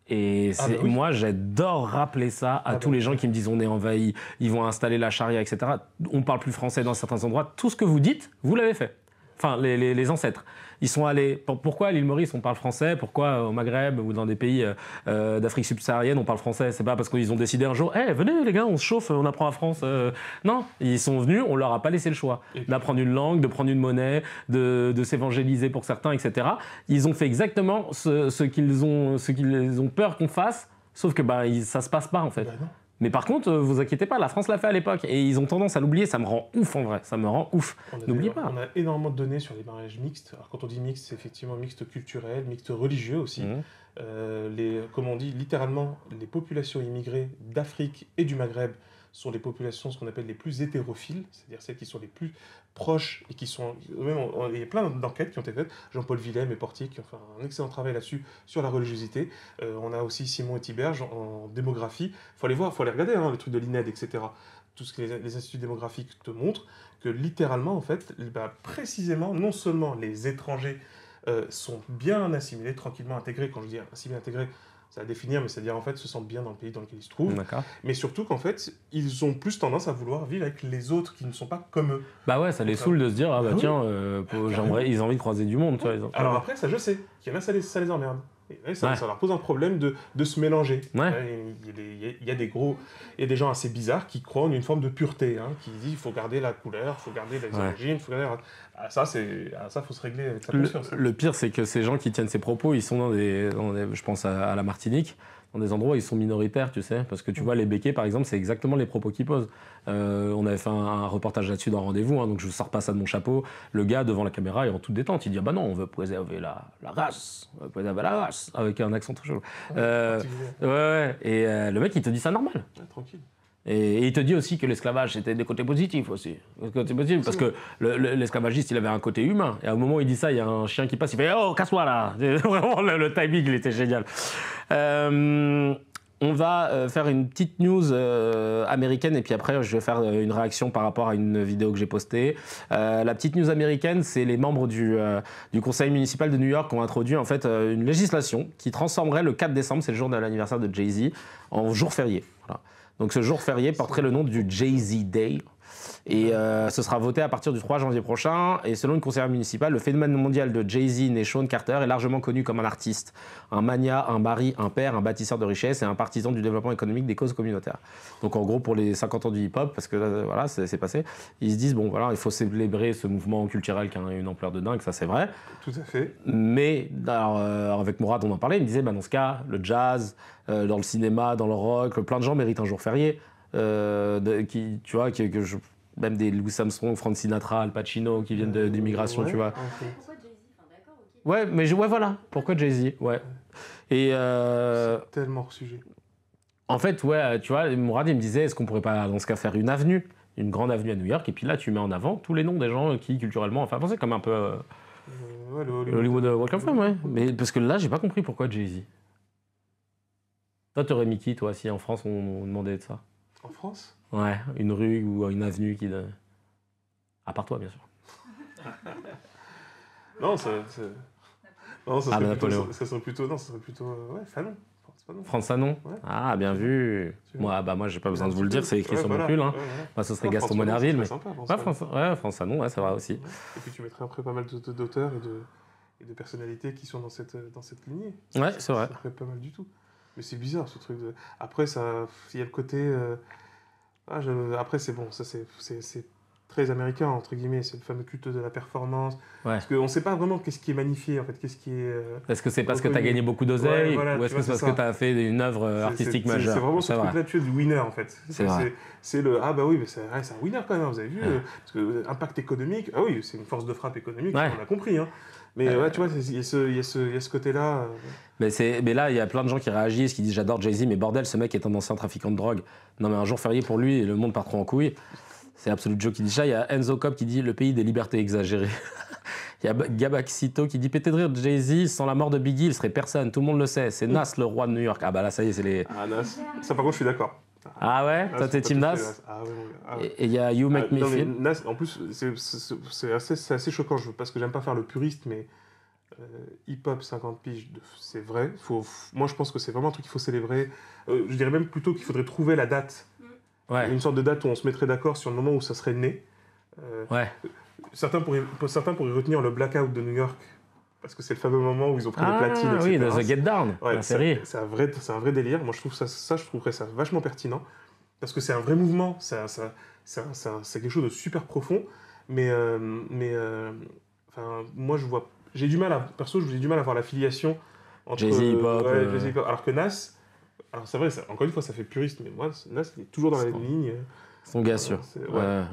Et moi, j'adore rappeler ça à tous les gens qui me disent on est envahi, ils vont installer la charia, etc. On parle plus français dans certains endroits. Tout ce que vous dites, vous l'avez fait. Enfin, les ancêtres. Ils sont allés... Pourquoi à l'île Maurice, on parle français? Pourquoi au Maghreb ou dans des pays d'Afrique subsaharienne, on parle français? C'est pas parce qu'ils ont décidé un jour, venez les gars, on se chauffe, on apprend la France. Non, ils sont venus, on leur a pas laissé le choix d'apprendre une langue, de prendre une monnaie, de s'évangéliser pour certains, etc. Ils ont fait exactement ce qu'ils ont peur qu'on fasse, sauf que ça se passe pas en fait. Mais par contre, vous inquiétez pas, la France l'a fait à l'époque et ils ont tendance à l'oublier. Ça me rend ouf en vrai, ça me rend ouf. N'oubliez pas. On a énormément de données sur les mariages mixtes. Alors quand on dit mixte, c'est effectivement mixte culturel, mixte religieux aussi. Comme on dit, littéralement, les populations immigrées d'Afrique et du Maghreb sont les populations, ce qu'on appelle les plus hétérophiles, c'est-à-dire celles qui sont les plus proches et qui sont... Il y a plein d'enquêtes qui ont été faites. Jean-Paul Villem et Portier qui ont fait un excellent travail là-dessus, sur la religiosité. On a aussi Simon Etiberge en démographie. Il faut aller voir, il faut aller regarder les trucs de l'INED, etc. Tout ce que les instituts démographiques te montrent, que littéralement, en fait, précisément, non seulement les étrangers sont bien assimilés, tranquillement intégrés, quand je dis assimilés, intégrés, c'est à définir, mais c'est-à-dire en fait se sentent bien dans le pays dans lequel ils se trouvent. Mais surtout qu'en fait, ils ont plus tendance à vouloir vivre avec les autres qui ne sont pas comme eux. Bah ouais, ça les saoule de se dire tiens, ils ont envy de croiser du monde. Alors après, ça je sais, qu'il y en a ça les emmerde. Et ça leur pose un problème de se mélanger. Il y a des gens assez bizarres qui croient en une forme de pureté, hein, qui disent il faut garder la couleur, il faut garder les origines, il faut garder... Ça, faut se régler avec sa conscience. Le pire, c'est que ces gens qui tiennent ces propos, ils sont dans des je pense à la Martinique, dans des endroits où ils sont minoritaires, tu sais. Parce que tu vois, les béquets, par exemple, c'est exactement les propos qu'ils posent. On avait fait un reportage là-dessus dans Rendez-vous, hein, donc je ne sors pas ça de mon chapeau. Le gars, devant la caméra, est en toute détente. Il dit, non, on veut préserver la race. On veut préserver la race. Avec un accent très chaud. Et le mec, il te dit ça normal. Tranquille. Et il te dit aussi que l'esclavage, c'était des côtés positifs aussi. Parce que l'esclavagiste, il avait un côté humain. Et à un moment où il dit ça, il y a un chien qui passe, il fait « Oh, casse-toi là !» Vraiment, le timing, il était génial. On va faire une petite news américaine et puis après, je vais faire une réaction par rapport à une vidéo que j'ai postée. La petite news américaine, c'est les membres du conseil municipal de New York qui ont introduit en fait une législation qui transformerait le 4 décembre, c'est le jour de l'anniversaire de Jay-Z, en jour férié. Voilà. Donc ce jour férié porterait le nom du Jay-Z Day. Et ce sera voté à partir du 3 janvier prochain. Et selon une conseillère municipale, le phénomène mondial de Jay-Z né Sean Carter est largement connu comme un artiste, un magnat, un mari, un père, un bâtisseur de richesse et un partisan du développement économique des causes communautaires. Donc en gros, pour les 50 ans du hip-hop, parce que voilà, c'est passé, ils se disent, bon voilà, il faut célébrer ce mouvement culturel qui a une ampleur de dingue, ça c'est vrai. Tout à fait. Mais alors, avec Mourad, on en parlait, il me disait, dans ce cas, le jazz, dans le cinéma, dans le rock, plein de gens méritent un jour férié. Tu vois, même des Louis Armstrong, Frank Sinatra, Al Pacino qui viennent d'immigration, ouais, tu vois. Okay. Pourquoi Jay-Z? Enfin, d'accord, ok. Ouais, mais voilà. Pourquoi Jay-Z? Ouais. Et c'est tellement hors sujet. en fait, ouais, tu vois, Mourad, il me disait, est-ce qu'on pourrait pas, dans ce cas, faire une avenue, une grande avenue à New York, et puis là, tu mets en avant tous les noms des gens qui, culturellement, enfin, c'est comme un peu Ouais, le Hollywood Walk of Fame, ouais. Mais parce que là, j'ai pas compris pourquoi Jay-Z. Toi, t'aurais mis qui, toi, si en France, on demandait de ça? En France? Ouais, une rue ou une avenue qui... À part toi, bien sûr. Non, non, ça serait Napoléon. plutôt... Non, ça serait plutôt... Ouais, Fanon. France Fanon. Ouais. Ah, bien vu. Moi, j'ai pas besoin de vous le dire, c'est écrit sur mon pull. Hein. Ouais. Moi, ce serait Non, Gaston François Monnerville. Fanon, Mais... c'est sympa, France Fanon, ouais, c'est vrai aussi. Ouais. Et puis tu mettrais après pas mal d'auteurs et de personnalités qui sont dans cette lignée. Ouais, c'est vrai. Ça ferait pas mal du tout. Mais c'est bizarre, ce truc de... Après, il y a le côté... Après, c'est bon, ça c'est très américain, entre guillemets, c'est le fameux culte de la performance. Ouais. Parce qu'on ne sait pas vraiment qu'est-ce qui est magnifié, en fait, qu'est-ce qui est... Est-ce que c'est parce que tu as reconnu. gagné beaucoup d'oseille, Ouais, voilà, ou est-ce tu que vois, c'est parce que tu as fait une œuvre artistique majeure? C'est vraiment ce C'est vrai. truc-là, tu es du winner, en fait. C'est vrai. C'est le... Ah bah oui, mais c'est un winner quand même, vous avez vu, Ouais. parce que impact économique, ah oui, c'est une force de frappe économique, Ouais. on a compris, hein. Mais ouais, tu vois, il y a ce côté-là... Mais là, il y a plein de gens qui réagissent, qui disent j'adore Jay-Z, mais bordel, ce mec est un ancien trafiquant de drogue. Non, mais un jour férié pour lui, et le monde part trop en couille. C'est Absolute Joe qui dit ça. Il y a Enzo Cobb qui dit le pays des libertés exagérées. Il y a Gabaxito qui dit pété de rire, Jay-Z, sans la mort de Biggie, il serait personne. Tout le monde le sait. C'est Nas, le roi de New York. Ah bah là, ça y est, c'est les. Ah, Nas. Ça, par contre, je suis d'accord. Ah ouais? Toi, t'es team Nas? Ah ouais, mon gars. Ah ouais. Et il y a You Make Me Non, mais Feel. Nas, en plus, c'est assez choquant, parce que j'aime pas faire le puriste, mais hip-hop 50 piges, c'est vrai. Moi, je pense que c'est vraiment un truc qu'il faut célébrer. Je dirais même plutôt qu'il faudrait trouver la date. Ouais. Une sorte de date où on se mettrait d'accord sur le moment où ça serait né. Ouais. Certains pourraient retenir le blackout de New York, parce que c'est le fameux moment où ils ont pris les platines, etc. Oui, The Get Down, Ouais, la série. c'est un vrai délire. Moi, je trouve je trouverais ça vachement pertinent, parce que c'est un vrai mouvement, c'est quelque chose de super profond, mais moi, j'ai du mal à voir l'affiliation entre Jay-Z, hip-hop, Jay-Z, hip-hop, alors que Nas, alors c'est vrai, encore une fois, ça fait puriste, mais moi, Nas, il est toujours dans la même ligne. Son gars sûr.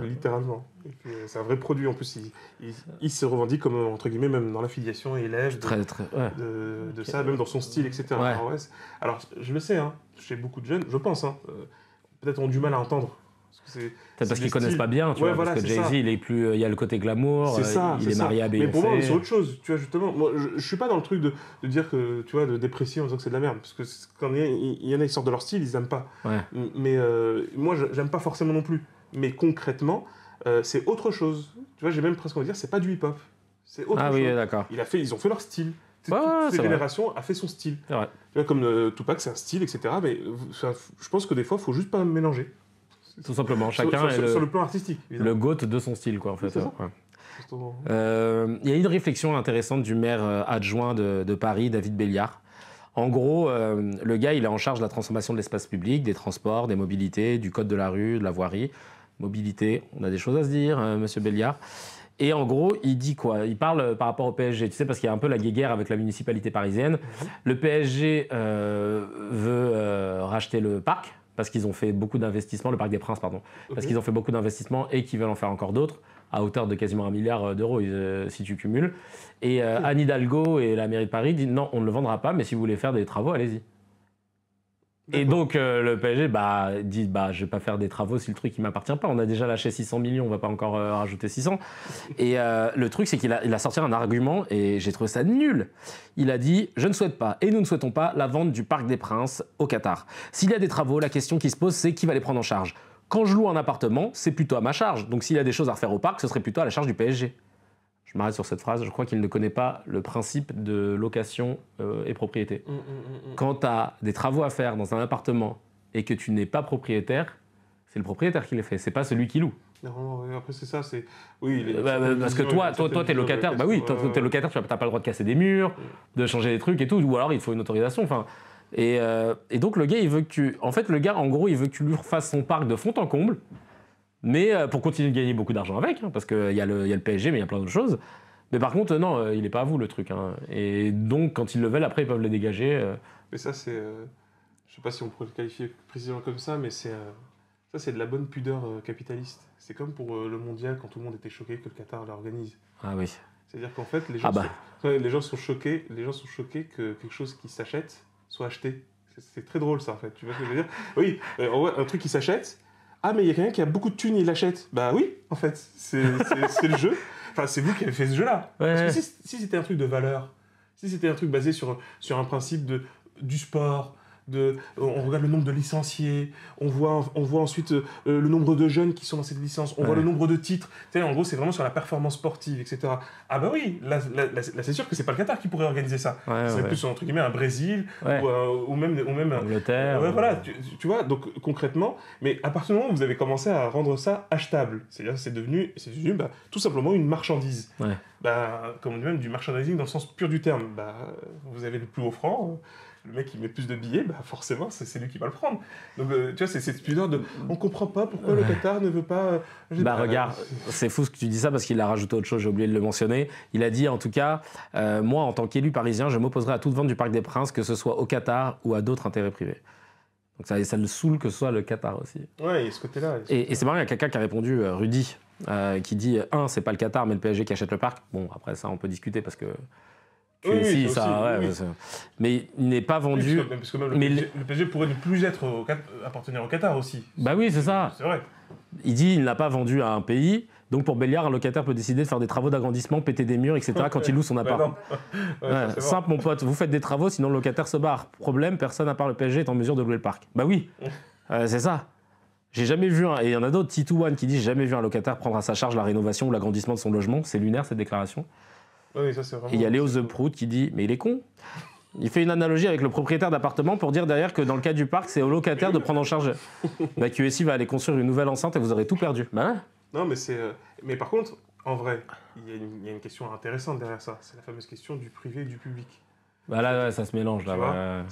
Littéralement. Et puis, c'est un vrai produit, en plus, il se revendique comme, entre guillemets, même dans l'affiliation élève de ça, même dans son style, etc. Ouais. Alors, je le sais, hein, chez beaucoup de jeunes, je pense, hein, peut-être ont du mal à entendre. Peut-être parce qu'ils connaissent pas bien, tu vois, voilà, parce que c'est Jay-Z, ça. il est plus, il y a le côté glamour, il est marié à Beyoncé. Mais pour moi, c'est autre chose, tu vois, justement. Moi, je suis pas dans le truc de dire que, tu vois, de déprécier en disant que c'est de la merde, parce que quand il y en a, ils sortent de leur style, ils aiment pas. Ouais. Mais moi, j'aime pas forcément non plus. Mais concrètement, c'est autre chose. Tu vois, j'ai même presque envie de dire, c'est pas du hip-hop. C'est autre chose. Ah oui, d'accord. Ils ont fait leur style. Ouais, Toute cette génération a fait son style. C'est vrai. Tu vois, comme Tupac, c'est un style, etc. Mais je pense que des fois, il faut juste pas mélanger. Tout simplement, chacun est sur le plan artistique. Le GOAT de son style, quoi, en fait. C'est ça. Ouais. Il y a une réflexion intéressante du maire adjoint de Paris, David Béliard. En gros, le gars, il est en charge de la transformation de l'espace public, des transports, des mobilités, du code de la rue, de la voirie. Mobilité, on a des choses à se dire, monsieur Béliard. Et en gros, il dit quoi? Il parle par rapport au PSG, tu sais, parce qu'il y a un peu la guéguerre avec la municipalité parisienne. Le PSG veut racheter le parc, parce qu'ils ont fait beaucoup d'investissements, le Parc des Princes, pardon, parce qu'ils ont fait beaucoup d'investissements et qu'ils veulent en faire encore d'autres, à hauteur de quasiment 1 milliard d'euros, si tu cumules. Et Anne Hidalgo et la mairie de Paris disent non, on ne le vendra pas, mais si vous voulez faire des travaux, allez-y. Et donc le PSG dit je vais pas faire des travaux si le truc il m'appartient pas. On a déjà lâché 600 millions, on va pas encore rajouter 600. Et le truc c'est qu'il a sorti un argument et j'ai trouvé ça nul. Il a dit je ne souhaite pas et nous ne souhaitons pas la vente du Parc des Princes au Qatar. S'il y a des travaux, la question qui se pose c'est qui va les prendre en charge. Quand je loue un appartement, c'est plutôt à ma charge. Donc s'il y a des choses à refaire au parc, ce serait plutôt à la charge du PSG. Je m'arrête sur cette phrase, je crois qu'il ne connaît pas le principe de location et propriété. Quand tu as des travaux à faire dans un appartement et que tu n'es pas propriétaire, c'est le propriétaire qui les fait, c'est pas celui qui loue. Non, ouais, après, c'est ça, c'est... Oui, il est... Parce que toi, t'es locataire. Bah oui, t'es locataire, t'as pas le droit de casser des murs, de changer des trucs et tout, ou alors il faut une autorisation. Enfin, et donc le gars, il veut que tu... En fait, le gars, en gros, il veut que tu lui refasses son parc de fond en comble, mais pour continuer de gagner beaucoup d'argent avec, hein, parce qu'il y a le PSG, mais il y a plein d'autres choses. Mais par contre, non, il est pas à vous, le truc. Hein. Et donc, quand ils le veulent, après, ils peuvent le dégager. Mais ça, c'est... je sais pas si on pourrait le qualifier précisément comme ça, mais c'est... Ça, c'est de la bonne pudeur capitaliste. C'est comme pour le mondial, quand tout le monde était choqué que le Qatar l'organise. Ah oui. C'est-à-dire qu'en fait, les gens sont choqués que quelque chose qui s'achète soit acheté. C'est très drôle, ça, en fait. Tu vois ce que je veux dire? Oui, un truc qui s'achète. Ah, mais il y a quelqu'un qui a beaucoup de thunes, il l'achète. Bah oui, en fait, c'est le jeu. Enfin, c'est vous qui avez fait ce jeu-là. Ouais. Parce que si c'était un truc de valeur, si c'était un truc basé sur un principe du sport, on regarde le nombre de licenciés, on voit ensuite le nombre de jeunes qui sont dans cette licence, on voit le nombre de titres. Tu sais, en gros, c'est vraiment sur la performance sportive, etc. Ah bah oui, là c'est sûr que c'est pas le Qatar qui pourrait organiser ça. C'est plus, entre guillemets, un Brésil ou même Angleterre. Voilà, tu vois, donc concrètement, mais à partir du moment où vous avez commencé à rendre ça achetable, c'est-à-dire c'est devenu tout simplement une marchandise. Comme on dit même du merchandising dans le sens pur du terme. Vous avez le plus haut franc, le mec qui met plus de billets, forcément c'est lui qui va le prendre. Donc tu vois, c'est cette pudeur de on comprend pas pourquoi le Qatar ne veut pas. Regarde, c'est fou ce que tu dis ça parce qu'il a rajouté autre chose, j'ai oublié de le mentionner. Il a dit en tout cas, moi en tant qu'élu parisien, je m'opposerai à toute vente du Parc des Princes, que ce soit au Qatar ou à d'autres intérêts privés. Donc ça le saoule que ce soit le Qatar aussi. Ouais, il y a ce côté-là. Et c'est marrant, il y a quelqu'un qui a répondu, Rudy, qui dit c'est pas le Qatar mais le PSG qui achète le parc. Bon, après ça on peut discuter parce que. Mais il n'est pas vendu. Parce que même le PSG pourrait ne plus appartenir au Qatar aussi. Bah oui, c'est ça. C'est vrai. Il dit il n'a pas vendu à un pays. Donc pour Béliard, un locataire peut décider de faire des travaux d'agrandissement, péter des murs, etc. quand il loue son appart. Simple, mon pote, vous faites des travaux, sinon le locataire se barre. Problème, personne à part le PSG est en mesure de louer le parc. Bah oui, c'est ça. J'ai jamais vu et il y en a d'autres, Titouan, qui dit j'ai jamais vu un locataire prendre à sa charge la rénovation ou l'agrandissement de son logement. C'est lunaire cette déclaration. Oui, ça, c'est vraiment... Et il y a Léo The Prout qui dit mais il est con. Il fait une analogie avec le propriétaire d'appartement pour dire derrière que dans le cas du parc, c'est au locataire de prendre en charge. QSI va aller construire une nouvelle enceinte et vous aurez tout perdu. Bah ouais. Non, mais par contre, en vrai, il y a une question intéressante derrière ça. C'est la fameuse question du privé et du public. Bah là, ça se mélange. Là,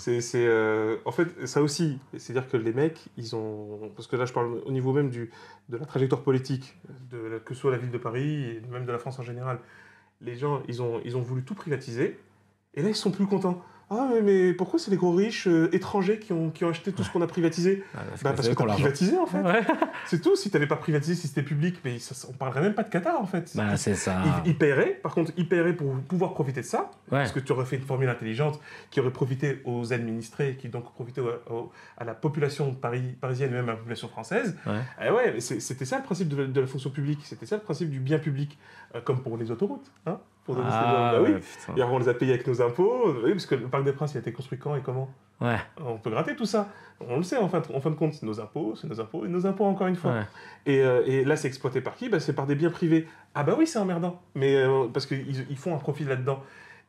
en fait, ça aussi, c'est-à-dire que les mecs, ils ont... Parce que là, je parle au niveau même de la trajectoire politique, que ce soit la ville de Paris et même de la France en général. Les gens, ils ont voulu tout privatiser, et là, ils sont plus contents. Ah, mais pourquoi c'est les gros riches étrangers qui ont acheté tout ce qu'on a privatisé? Parce que t'as privatisé, en fait. Ouais. C'est tout. Si t'avais pas privatisé, si c'était public, mais on parlerait même pas de Qatar, en fait. C'est ça. Ils paieraient, par contre, ils paieraient pour pouvoir profiter de ça, parce que tu aurais fait une formule intelligente qui aurait profité aux administrés, qui donc profité à la population parisienne, même à la population française. C'était ça le principe de la fonction publique, c'était ça le principe du bien public, comme pour les autoroutes, hein. Et on les a payés avec nos impôts, parce que le Parc des Princes, il a été construit quand et comment? On peut gratter tout ça. On le sait, en fin de compte, c'est nos impôts et nos impôts, encore une fois. Et là, c'est exploité par qui? C'est par des biens privés. Ah bah oui, c'est emmerdant, mais parce qu'ils font un profit là-dedans.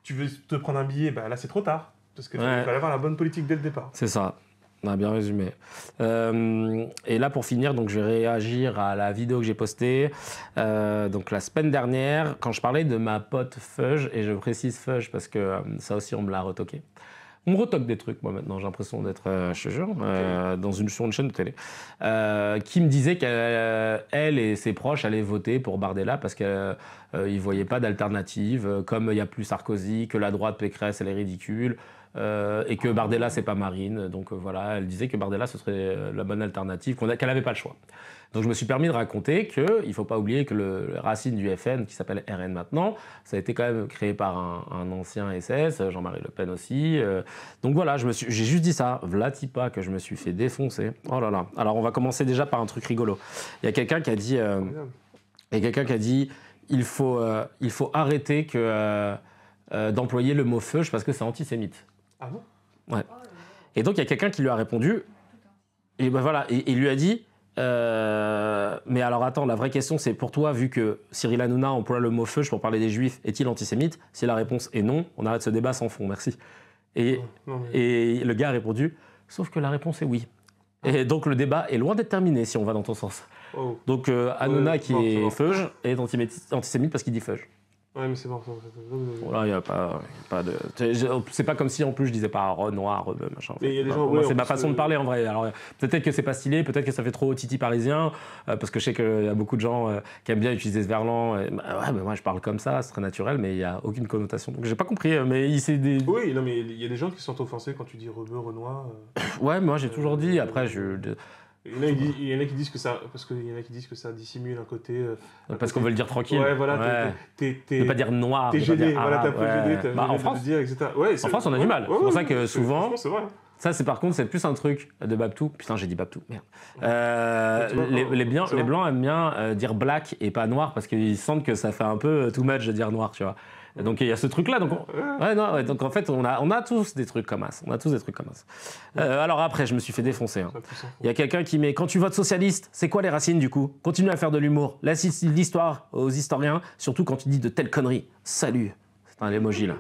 Tu veux te prendre un billet, là, c'est trop tard, parce qu'il fallait avoir la bonne politique dès le départ. C'est ça. On a bien résumé. Et là, pour finir, donc, je vais réagir à la vidéo que j'ai postée. Donc, la semaine dernière, quand je parlais de ma pote Fudge, et je précise Fudge parce que ça aussi, on me l'a retoqué. On me retoque des trucs, moi, maintenant. J'ai l'impression d'être, je te jure, sur une chaîne de télé. Qui me disait qu'elle et ses proches allaient voter pour Bardella parce qu'ils ne voyaient pas d'alternative. Comme il n'y a plus Sarkozy, que la droite Pécresse, elle est ridicule. Et que Bardella, c'est pas Marine. Donc voilà, elle disait que Bardella, ce serait la bonne alternative, qu'elle n'avait pas le choix. Donc je me suis permis de raconter qu'il ne faut pas oublier que le racine du FN, qui s'appelle RN maintenant, ça a été quand même créé par un ancien SS, Jean-Marie Le Pen aussi. Donc voilà, j'ai juste dit ça, Vlatipa, que je me suis fait défoncer. Oh là là. Alors on va commencer déjà par un truc rigolo. Il y a quelqu'un qui a dit, il faut arrêter d'employer le mot feuge parce que c'est antisémite. Ah bon? Ouais. Et donc il y a quelqu'un qui lui a répondu, et voilà, et il lui a dit, mais alors attends, la vraie question c'est pour toi, vu que Cyril Hanouna emploie le mot feuge pour parler des juifs, est-il antisémite? Si la réponse est non, on arrête ce débat sans fond, merci. Et le gars a répondu, sauf que la réponse est oui. Et donc le débat est loin d'être terminé si on va dans ton sens. Oh. Donc Hanouna qui non, c'est est mort. feuge est antisémite parce qu'il dit feuge. Ouais, mais c'est mort. Ça, en fait. Voilà, il n'y a pas de. C'est pas comme si en plus je disais pas noir, machin. Mais il y a des Enfin, gens, pour moi, ouais, c'est en ma plus, façon de parler en vrai. Alors peut-être que c'est pas stylé, peut-être que ça fait trop titi parisien, parce que je sais qu'il y a beaucoup de gens qui aiment bien utiliser ce verlan. Ouais, mais moi je parle comme ça, c'est très naturel, mais il n'y a aucune connotation. Donc j'ai pas compris, mais il s'est des. Oui, non, mais il y a des gens qui se sentent offensés quand tu dis rebeu, renois. Ouais, moi j'ai toujours dit. Après, Il y en a qui disent que ça, parce qu'il y en a qui disent que ça dissimule un côté. parce qu'on veut le dire tranquille. Ouais, voilà. Ouais. Ne pas dire noir. T'es ne pas dire gêné, voilà, arabe, t'es un peu gêné, t'as Bah, en gêné de France, le dire, etc. Ouais, en France, on a du mal. C'est pour ça que souvent. Franchement, c'est vrai. Ça, c'est par contre, c'est plus un truc de Babtou. Putain, j'ai dit Babtou, merde. Tu vois, Les blancs aiment bien dire black et pas noir parce qu'ils sentent que ça fait un peu too much de dire noir, tu vois. Et donc il y a ce truc-là. Donc, donc en fait, on a tous des trucs comme ça. On a tous des trucs comme ça. Alors après, je me suis fait défoncer. Hein. Il y a quelqu'un qui met quand tu votes socialiste, c'est quoi les racines du coup? Continue à faire de l'humour. Laisse l'histoire aux historiens, surtout quand tu dis de telles conneries. Salut. C'est un emoji là.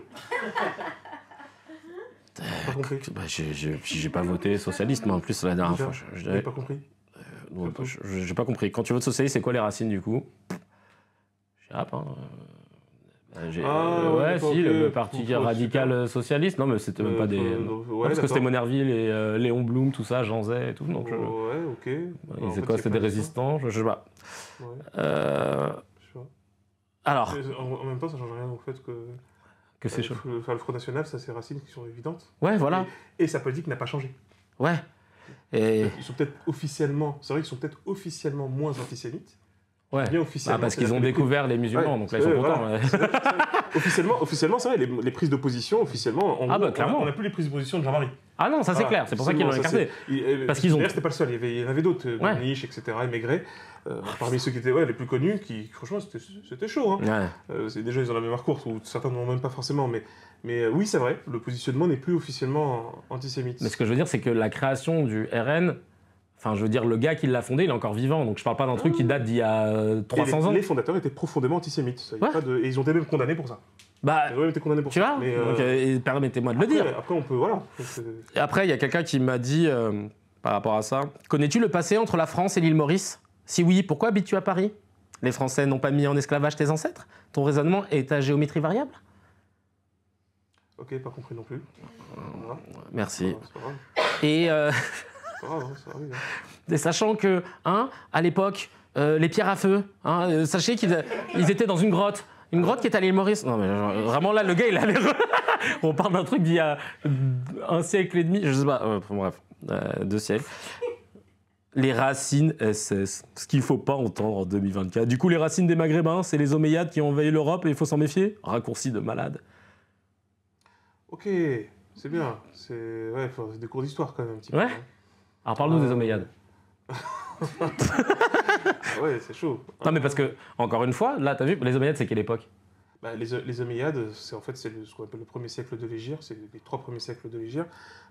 Pas compris. Bah, j'ai pas voté socialiste, moi en plus la dernière fois. J'ai pas compris. J'ai pas compris. Quand tu votes socialiste, c'est quoi les racines du coup? Je sais pas. Le parti radical socialiste. Non, mais c'était même pas des. Parce que c'était Monerville et Léon Blum, tout ça, Jean Zay et tout. Donc, ouais, ok. Ils étaient quoi? C'était des résistants? Je sais pas. Ouais. Alors. En même temps, ça change rien au fait que c'est chaud. Le Front National, ça, c'est racines qui sont évidentes. Ouais, voilà. Et sa politique n'a pas changé. Ouais. Et... Ils sont peut-être officiellement, c'est vrai qu'ils sont peut-être officiellement moins antisémites. Ouais. Bien officiellement. Parce qu'ils ont découvert les musulmans, donc là ils sont contents. Voilà. Officiellement, c'est vrai, les prises d'opposition, officiellement, clairement. on n'a plus les prises d'opposition de Jean-Marie. Ah non, ça c'est clair, c'est pour ça qu'ils l'ont écarté. Parce qu'ils ont. D'ailleurs, c'était pas le seul, il y en avait d'autres, Niche, etc., et Maigret, parmi ceux qui étaient les plus connus, qui, franchement, c'était chaud. Hein. Ouais. Déjà, ils ont la même parcours, ou certains n'ont même pas forcément, mais oui, c'est vrai, le positionnement n'est plus officiellement antisémite. Mais ce que je veux dire, c'est que la création du RN. Enfin, je veux dire, le gars qui l'a fondé, il est encore vivant, donc je parle pas d'un truc qui date d'il y a 300 ans. Les fondateurs étaient profondément antisémites, et ils ont été même condamnés pour ça. Bah, ils ont même été condamnés pour tu ça. vois, donc permettez-moi de le dire. Après, on peut, voilà. Et après, il y a quelqu'un qui m'a dit, par rapport à ça, connais-tu le passé entre la France et l'île Maurice? Si oui, pourquoi habites-tu à Paris? Les Français n'ont pas mis en esclavage tes ancêtres? Ton raisonnement est à géométrie variable? Ok, pas compris non plus. Voilà. Merci. C'est pas grave. Et... ça arrive, hein. Et sachant que, à l'époque, les pierres à feu, sachez qu'ils étaient dans une grotte qui est à l'île Maurice. Non, mais vraiment là, le gars, il a l'air. On parle d'un truc d'il y a 1 siècle et demi, je sais pas, bref, 2 siècles. Les racines SS, ce qu'il faut pas entendre en 2024. Du coup, les racines des Maghrébins, c'est les Omeyyades qui ont envahi l'Europe et il faut s'en méfier? Raccourci de malade. Ok, c'est bien. C'est des cours d'histoire quand même, un petit peu. Ouais. Alors parle-nous des Omeyyades. Ouais, c'est chaud. Non, mais parce que, encore une fois, là, t'as vu, les Omeyyades, c'est quelle époque? Les Omeyyades, c'est ce qu'on appelle le premier siècle de l'Hégire, c'est les 3 premiers siècles de l'Hégire.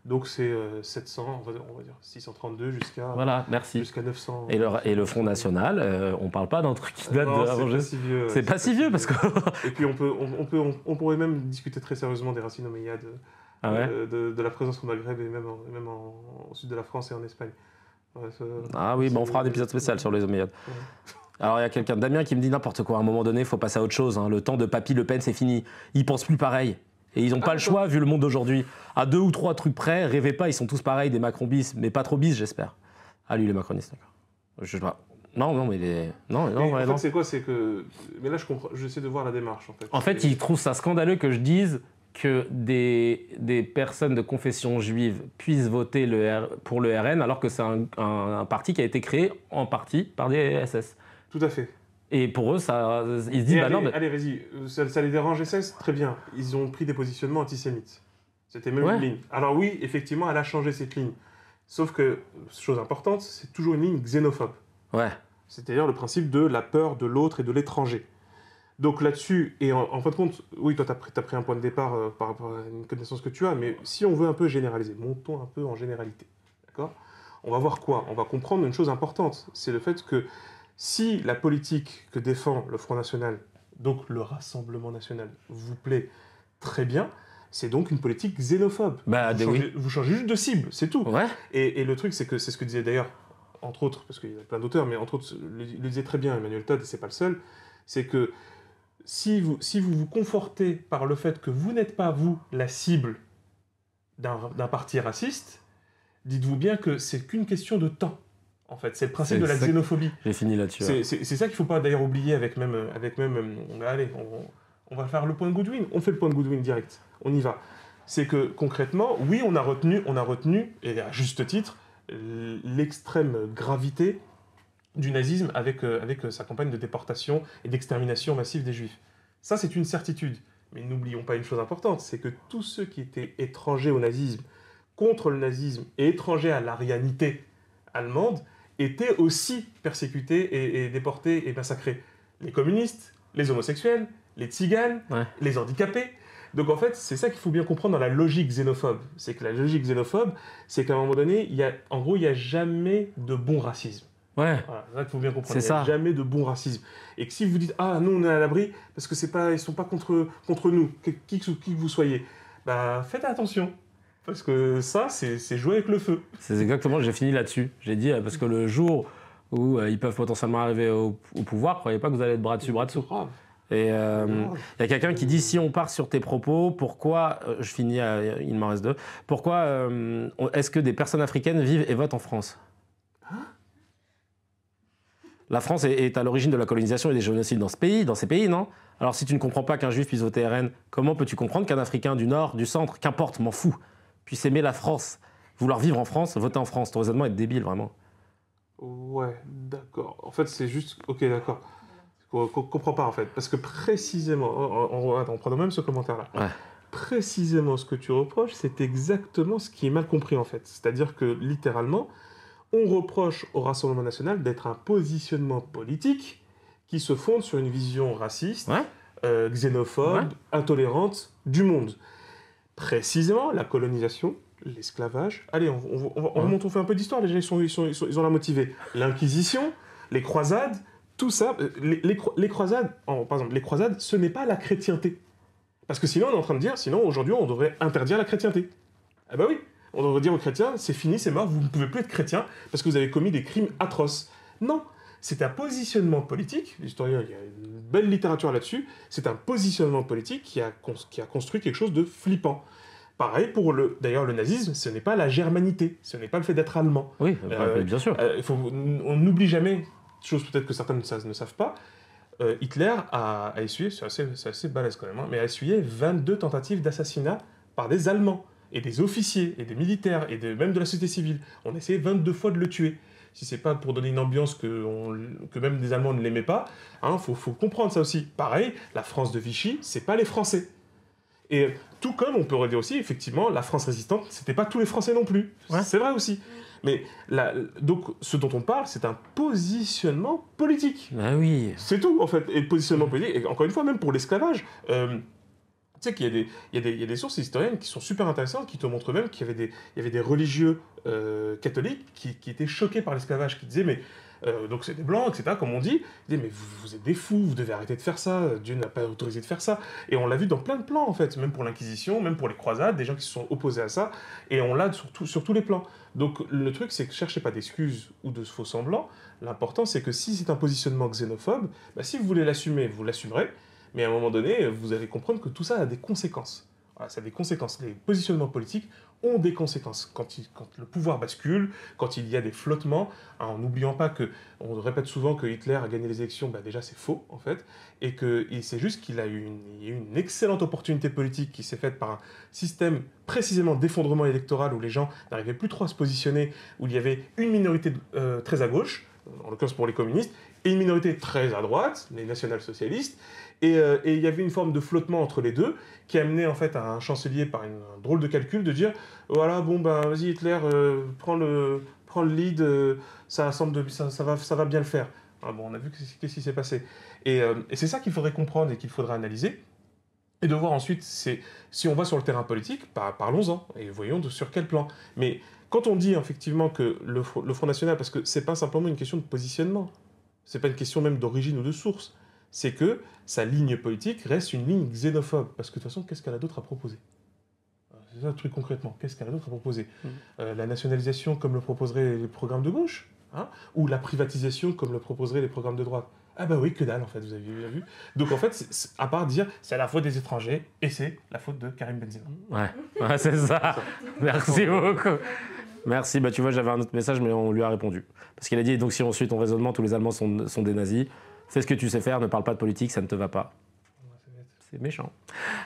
Donc c'est 700, on va dire 632 jusqu'à. Voilà, merci. Jusqu'à 900. Et le Front National, on parle pas d'un truc qui date non, de. C'est pas si vieux. C'est pas si vieux parce que. Et puis on pourrait même discuter très sérieusement des racines omeyyades, de la présence au Maghreb et même au sud de la France et en Espagne. Ouais, on fera un épisode spécial sur les Omeyyades. Ouais. Alors il y a quelqu'un, Damien, qui me dit n'importe quoi. À un moment donné, il faut passer à autre chose. Le temps de Papy Le Pen, c'est fini. Ils pensent plus pareil. Et ils n'ont pas le choix vu le monde d'aujourd'hui. À 2 ou 3 trucs près, rêvez pas, ils sont tous pareils, des Macron bis, mais pas trop bis, j'espère. Ah, lui, les macronistes, d'accord. Je sais pas. Non, mais les. Non. En fait, c'est quoi? C'est que. Mais là, je comprends. J'essaie de voir la démarche, en fait. En fait, ils trouvent ça scandaleux que je dise que des personnes de confession juive puissent voter pour le RN alors que c'est un parti qui a été créé en partie par des SS. Tout à fait. Et pour eux, ils se disent allez, vas-y, ça les dérange SS? Très bien. Ils ont pris des positionnements antisémites. C'était même une ligne. Alors oui, effectivement, elle a changé cette ligne. Sauf que, chose importante, c'est toujours une ligne xénophobe. Ouais. C'est-à-dire le principe de la peur de l'autre et de l'étranger. Donc là-dessus, et en fin de compte, oui, toi, t'as pris un point de départ par rapport à une connaissance que tu as, mais si on veut un peu généraliser, montons un peu en généralité, d'accord? On va voir quoi? On va comprendre une chose importante, c'est le fait que si la politique que défend le Front National, donc le Rassemblement National, vous plaît très bien, c'est donc une politique xénophobe. Vous changez juste de cible, c'est tout. Ouais. Et le truc, c'est que c'est ce que disait d'ailleurs entre autres, parce qu'il y a plein d'auteurs, mais entre autres, le disait très bien Emmanuel Todd, et c'est pas le seul, c'est que si vous vous confortez par le fait que vous n'êtes pas, vous, la cible d'un parti raciste, dites-vous bien que c'est qu'une question de temps. En fait, c'est le principe de la xénophobie. J'ai fini là-dessus. C'est ça qu'il ne faut pas d'ailleurs oublier allez, on va faire le point de Goodwin. On fait le point de Goodwin direct. On y va. C'est que concrètement, oui, on a retenu, et à juste titre, l'extrême gravité du nazisme avec sa campagne de déportation et d'extermination massive des Juifs. Ça, c'est une certitude. Mais n'oublions pas une chose importante, c'est que tous ceux qui étaient étrangers au nazisme, contre le nazisme et étrangers à l'arianité allemande, étaient aussi persécutés et déportés et massacrés. Les communistes, les homosexuels, les tziganes, les handicapés. Donc en fait, c'est ça qu'il faut bien comprendre dans la logique xénophobe. C'est que la logique xénophobe, c'est qu'à un moment donné, il n'y a jamais de bon racisme. Ouais. Voilà, c'est ça qu'il faut bien comprendre. C'est Il n'y a ça. jamais de bon racisme. Et que si vous dites « Ah, nous, on est à l'abri, parce que ils ne sont pas contre nous, qui que vous soyez », bah, faites attention. Parce que ça, c'est jouer avec le feu. C'est exactement, j'ai fini là-dessus. J'ai dit, parce que le jour où ils peuvent potentiellement arriver au pouvoir, croyez pas que vous allez être bras dessus, bras dessous. Grave. Et il y a quelqu'un qui dit, si on part sur tes propos, pourquoi, je finis, il m'en reste 2, pourquoi est-ce que des personnes africaines vivent et votent en France ? La France est à l'origine de la colonisation et des génocides dans ces pays, non ? Alors si tu ne comprends pas qu'un juif puisse voter RN, comment peux-tu comprendre qu'un Africain du Nord, du Centre, qu'importe, m'en fous, puisse aimer la France, vouloir vivre en France, voter en France ? Ton raisonnement est débile, vraiment. Ouais, d'accord. En fait, c'est juste... Ok, d'accord. On comprend pas, en fait. Parce que précisément... on prend même ce commentaire-là. Ouais. Précisément, ce que tu reproches, c'est exactement ce qui est mal compris, en fait. C'est-à-dire que, littéralement, on reproche au Rassemblement national d'être un positionnement politique qui se fonde sur une vision raciste, xénophobe, intolérante du monde. Précisément, la colonisation, l'esclavage... Allez, on remonte, on fait un peu d'histoire, les gens, ils ont la motivée. L'Inquisition, les croisades, tout ça... Les croisades, par exemple, les croisades, ce n'est pas la chrétienté. Parce que sinon, on est en train de dire, sinon, aujourd'hui, on devrait interdire la chrétienté. Ah bah oui, on devrait dire aux chrétiens, c'est fini, c'est mort, vous ne pouvez plus être chrétien parce que vous avez commis des crimes atroces. Non, c'est un positionnement politique, l'historien, il y a une belle littérature là-dessus, c'est un positionnement politique qui a construit quelque chose de flippant. Pareil pour d'ailleurs le nazisme, ce n'est pas la germanité, ce n'est pas le fait d'être allemand. Oui, bien sûr. On n'oublie jamais, chose peut-être que certains ne savent pas, Hitler a essuyé, c'est assez balèze quand même, mais a essuyé 22 tentatives d'assassinat par des Allemands, et des officiers, et des militaires, et même de la société civile. On a essayé 22 fois de le tuer. Si c'est pas pour donner une ambiance que même des Allemands ne l'aimaient pas, faut comprendre ça aussi. Pareil, la France de Vichy, c'est pas les Français. Et tout comme on peut redire aussi, effectivement, la France résistante, c'était pas tous les Français non plus. Ouais. C'est vrai aussi. Mais donc, ce dont on parle, c'est un positionnement politique. Ah oui. C'est tout, en fait. Et le positionnement politique, et encore une fois, même pour l'esclavage, tu sais qu'il y a des sources historiennes qui sont super intéressantes, qui te montrent même qu'il y avait des religieux catholiques qui étaient choqués par l'esclavage, qui disaient, mais donc c'est des blancs, etc., comme on dit, ils disaient, mais vous êtes des fous, vous devez arrêter de faire ça, Dieu n'a pas autorisé de faire ça. Et on l'a vu dans plein de plans, en fait, même pour l'Inquisition, même pour les croisades, des gens qui se sont opposés à ça, et on l'a sur tous les plans. Donc le truc, c'est que cherchez pas d'excuses ou de faux semblants, l'important c'est que si c'est un positionnement xénophobe, bah, si vous voulez l'assumer, vous l'assumerez, mais à un moment donné, vous allez comprendre que tout ça a des conséquences. Voilà, ça a des conséquences. Les positionnements politiques ont des conséquences. Quand le pouvoir bascule, quand il y a des flottements, en n'oubliant pas on répète souvent que Hitler a gagné les élections, bah déjà c'est faux en fait, et c'est juste qu'il y a eu une excellente opportunité politique qui s'est faite par un système précisément d'effondrement électoral où les gens n'arrivaient plus trop à se positionner, où il y avait une minorité très à gauche, en l'occurrence pour les communistes, et une minorité très à droite, les national-socialistes, et il y avait une forme de flottement entre les deux qui amenait en fait à un chancelier par un drôle de calcul de dire voilà bon ben vas-y Hitler prends le lead, ça va bien le faire. Ah, bon, on a vu qu'est-ce qui s'est passé et c'est ça qu'il faudrait comprendre et qu'il faudrait analyser et de voir ensuite si on va sur le terrain politique, parlons-en et voyons sur quel plan. Mais quand on dit effectivement que le Front National, parce que c'est pas simplement une question de positionnement, c'est pas une question même d'origine ou de source, c'est que sa ligne politique reste une ligne xénophobe. Parce que de toute façon, qu'est-ce qu'elle a d'autre à proposer ? C'est ça le truc concrètement. Qu'est-ce qu'elle a d'autre à proposer ? La nationalisation comme le proposeraient les programmes de gauche ? Hein, ou la privatisation comme le proposeraient les programmes de droite. Ah bah oui, que dalle en fait, vous avez vu. Donc en fait, à part dire c'est la faute des étrangers et c'est la faute de Karim Benzema. Ouais, c'est ça. Merci beaucoup. Merci, bah tu vois, j'avais un autre message, mais on lui a répondu. Parce qu'il a dit, donc si on suit ton raisonnement, tous les Allemands sont des nazis. Fais ce que tu sais faire, ne parle pas de politique, ça ne te va pas. C'est méchant.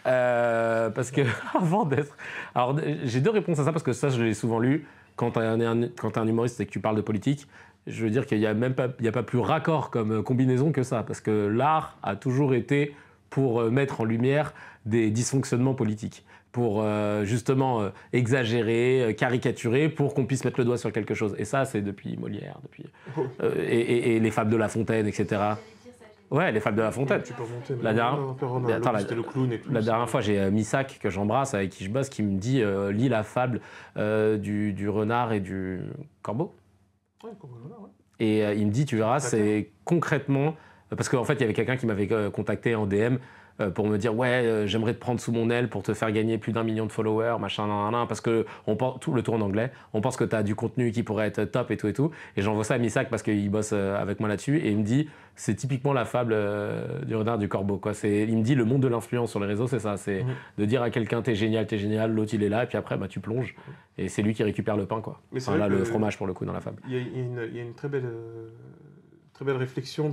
Parce que, avant d'être... Alors, j'ai deux réponses à ça, parce que ça, je l'ai souvent lu. Quand t'es un humoriste et que tu parles de politique, je veux dire qu'il n'y a même pas, il y a pas plus raccord comme combinaison que ça. Parce que l'art a toujours été pour mettre en lumière des dysfonctionnements politiques. Pour justement exagérer, caricaturer, pour qu'on puisse mettre le doigt sur quelque chose. Et ça, c'est depuis Molière, et les fables de La Fontaine, etc. Ouais, les fables de La Fontaine. Tu peux remonter. La dernière fois, j'ai Missak, que j'embrasse, avec qui je bosse, qui me dit lis la fable du renard et du corbeau. Ouais, ouais. Et il me dit, tu verras, c'est concrètement... Parce qu'en fait, il y avait quelqu'un qui m'avait contacté en DM pour me dire ouais, j'aimerais te prendre sous mon aile pour te faire gagner plus d'1 million de followers, machin, parce que tout le tour en anglais, on pense que tu as du contenu qui pourrait être top et tout. Et j'envoie ça à Missak parce qu'il bosse avec moi là-dessus et il me dit c'est typiquement la fable du renard du corbeau, quoi. Il me dit le monde de l'influence sur les réseaux, c'est ça, c'est de dire à quelqu'un t'es génial, l'autre il est là et puis après tu plonges et c'est lui qui récupère le pain, quoi. Enfin, là, le fromage pour le coup dans la fable. Il y a une très belle réflexion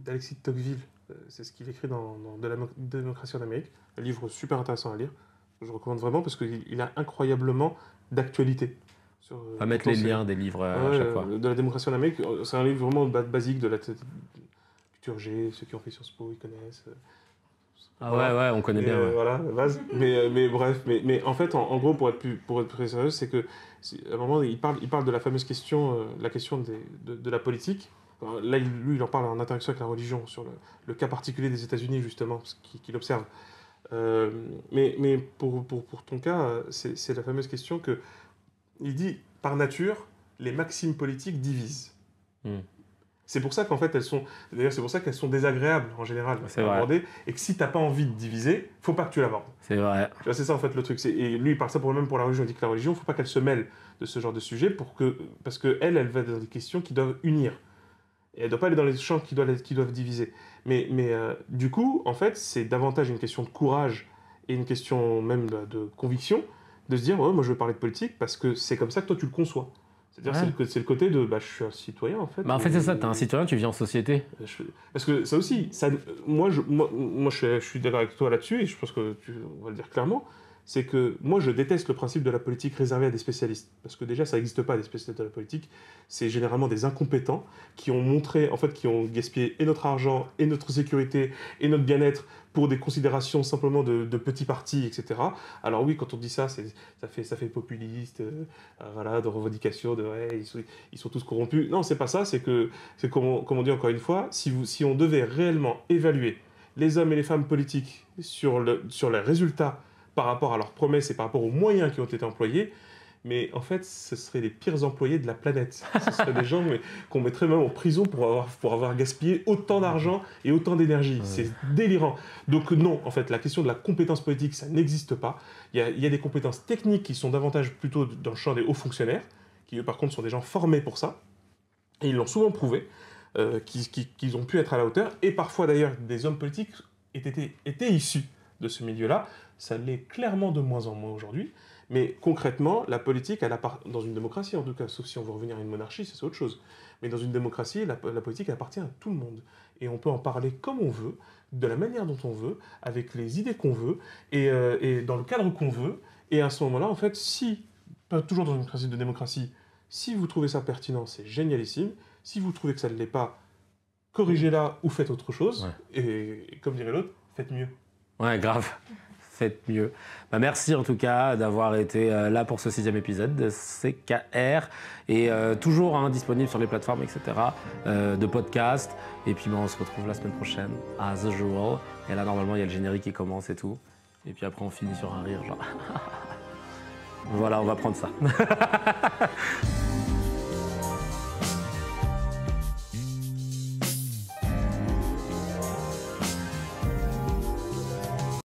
d'Alexis de Tocqueville. C'est ce qu'il écrit dans De la démocratie en Amérique, un livre super intéressant à lire. Je recommande vraiment parce qu'il a incroyablement d'actualité. On va mettre les liens des livres à chaque fois. De la démocratie en Amérique, c'est un livre vraiment basique de la culture G, ceux qui ont fait Sciences Po, ils connaissent. Ouais, on connaît bien. Voilà, la base. mais bref, mais en fait, en gros, pour être plus sérieux, c'est que à un moment, il parle de la fameuse question, la question de la politique. Là, lui, il en parle en interaction avec la religion, sur le cas particulier des États-Unis, justement, qu'il observe. Mais pour ton cas, c'est la fameuse question que il dit, par nature, les maximes politiques divisent. C'est pour ça qu'en fait, c'est pour ça qu'elles sont désagréables, en général, à aborder, et que si tu n'as pas envie de diviser, faut pas que tu l'abordes. C'est vrai. Tu vois, c'est ça, en fait, le truc. Et lui, il parle ça même pour la religion. Il dit que la religion, il ne faut pas qu'elle se mêle de ce genre de sujet, parce qu'elle va dans des questions qui doivent unir. Et elle ne doit pas aller dans les champs qui doivent diviser. Mais du coup, en fait, c'est davantage une question de courage et une question même de conviction de se dire ouais, moi je veux parler de politique parce que c'est comme ça que toi tu le conçois. C'est-à-dire c'est le côté de je suis un citoyen en fait. En fait c'est ça, t'es un citoyen, tu vis en société. Parce que ça aussi, moi je suis d'accord avec toi là-dessus et je pense que on va le dire clairement. C'est que moi, je déteste le principe de la politique réservée à des spécialistes. Parce que déjà, ça n'existe pas, des spécialistes de la politique. C'est généralement des incompétents qui ont qui ont gaspillé et notre argent, et notre sécurité, et notre bien-être pour des considérations simplement de petits partis, etc. Alors oui, quand on dit ça, ça fait populiste, de revendication, ils sont tous corrompus. Non, c'est pas ça, c'est comme on dit encore une fois, si on devait réellement évaluer les hommes et les femmes politiques sur les résultats par rapport à leurs promesses et par rapport aux moyens qui ont été employés, mais en fait, ce seraient les pires employés de la planète. Ce seraient des gens qu'on mettrait même en prison pour avoir gaspillé autant d'argent et autant d'énergie. C'est délirant. Donc non, en fait, la question de la compétence politique, ça n'existe pas. Il y a des compétences techniques qui sont davantage plutôt dans le champ des hauts fonctionnaires, qui eux, par contre, sont des gens formés pour ça. Et ils l'ont souvent prouvé, qu'ils ont pu être à la hauteur. Et parfois, d'ailleurs, des hommes politiques étaient issus de ce milieu-là. Ça l'est clairement de moins en moins aujourd'hui. Mais concrètement, la politique, dans une démocratie en tout cas, sauf si on veut revenir à une monarchie, c'est autre chose. Mais dans une démocratie, la politique elle appartient à tout le monde. Et on peut en parler comme on veut, de la manière dont on veut, avec les idées qu'on veut, et dans le cadre qu'on veut. Et à ce moment-là, en fait, toujours dans une principe de démocratie, si vous trouvez ça pertinent, c'est génialissime. Si vous trouvez que ça ne l'est pas, corrigez-la ou faites autre chose. Ouais. Et comme dirait l'autre, faites mieux. Ouais, grave. Faites mieux. Merci en tout cas d'avoir été là pour ce 6e épisode de CKR et toujours disponible sur les plateformes, etc. De podcast. Et puis on se retrouve la semaine prochaine, as usual. Et là normalement il y a le générique qui commence et tout. Et puis après on finit sur un rire genre. Voilà, on va prendre ça.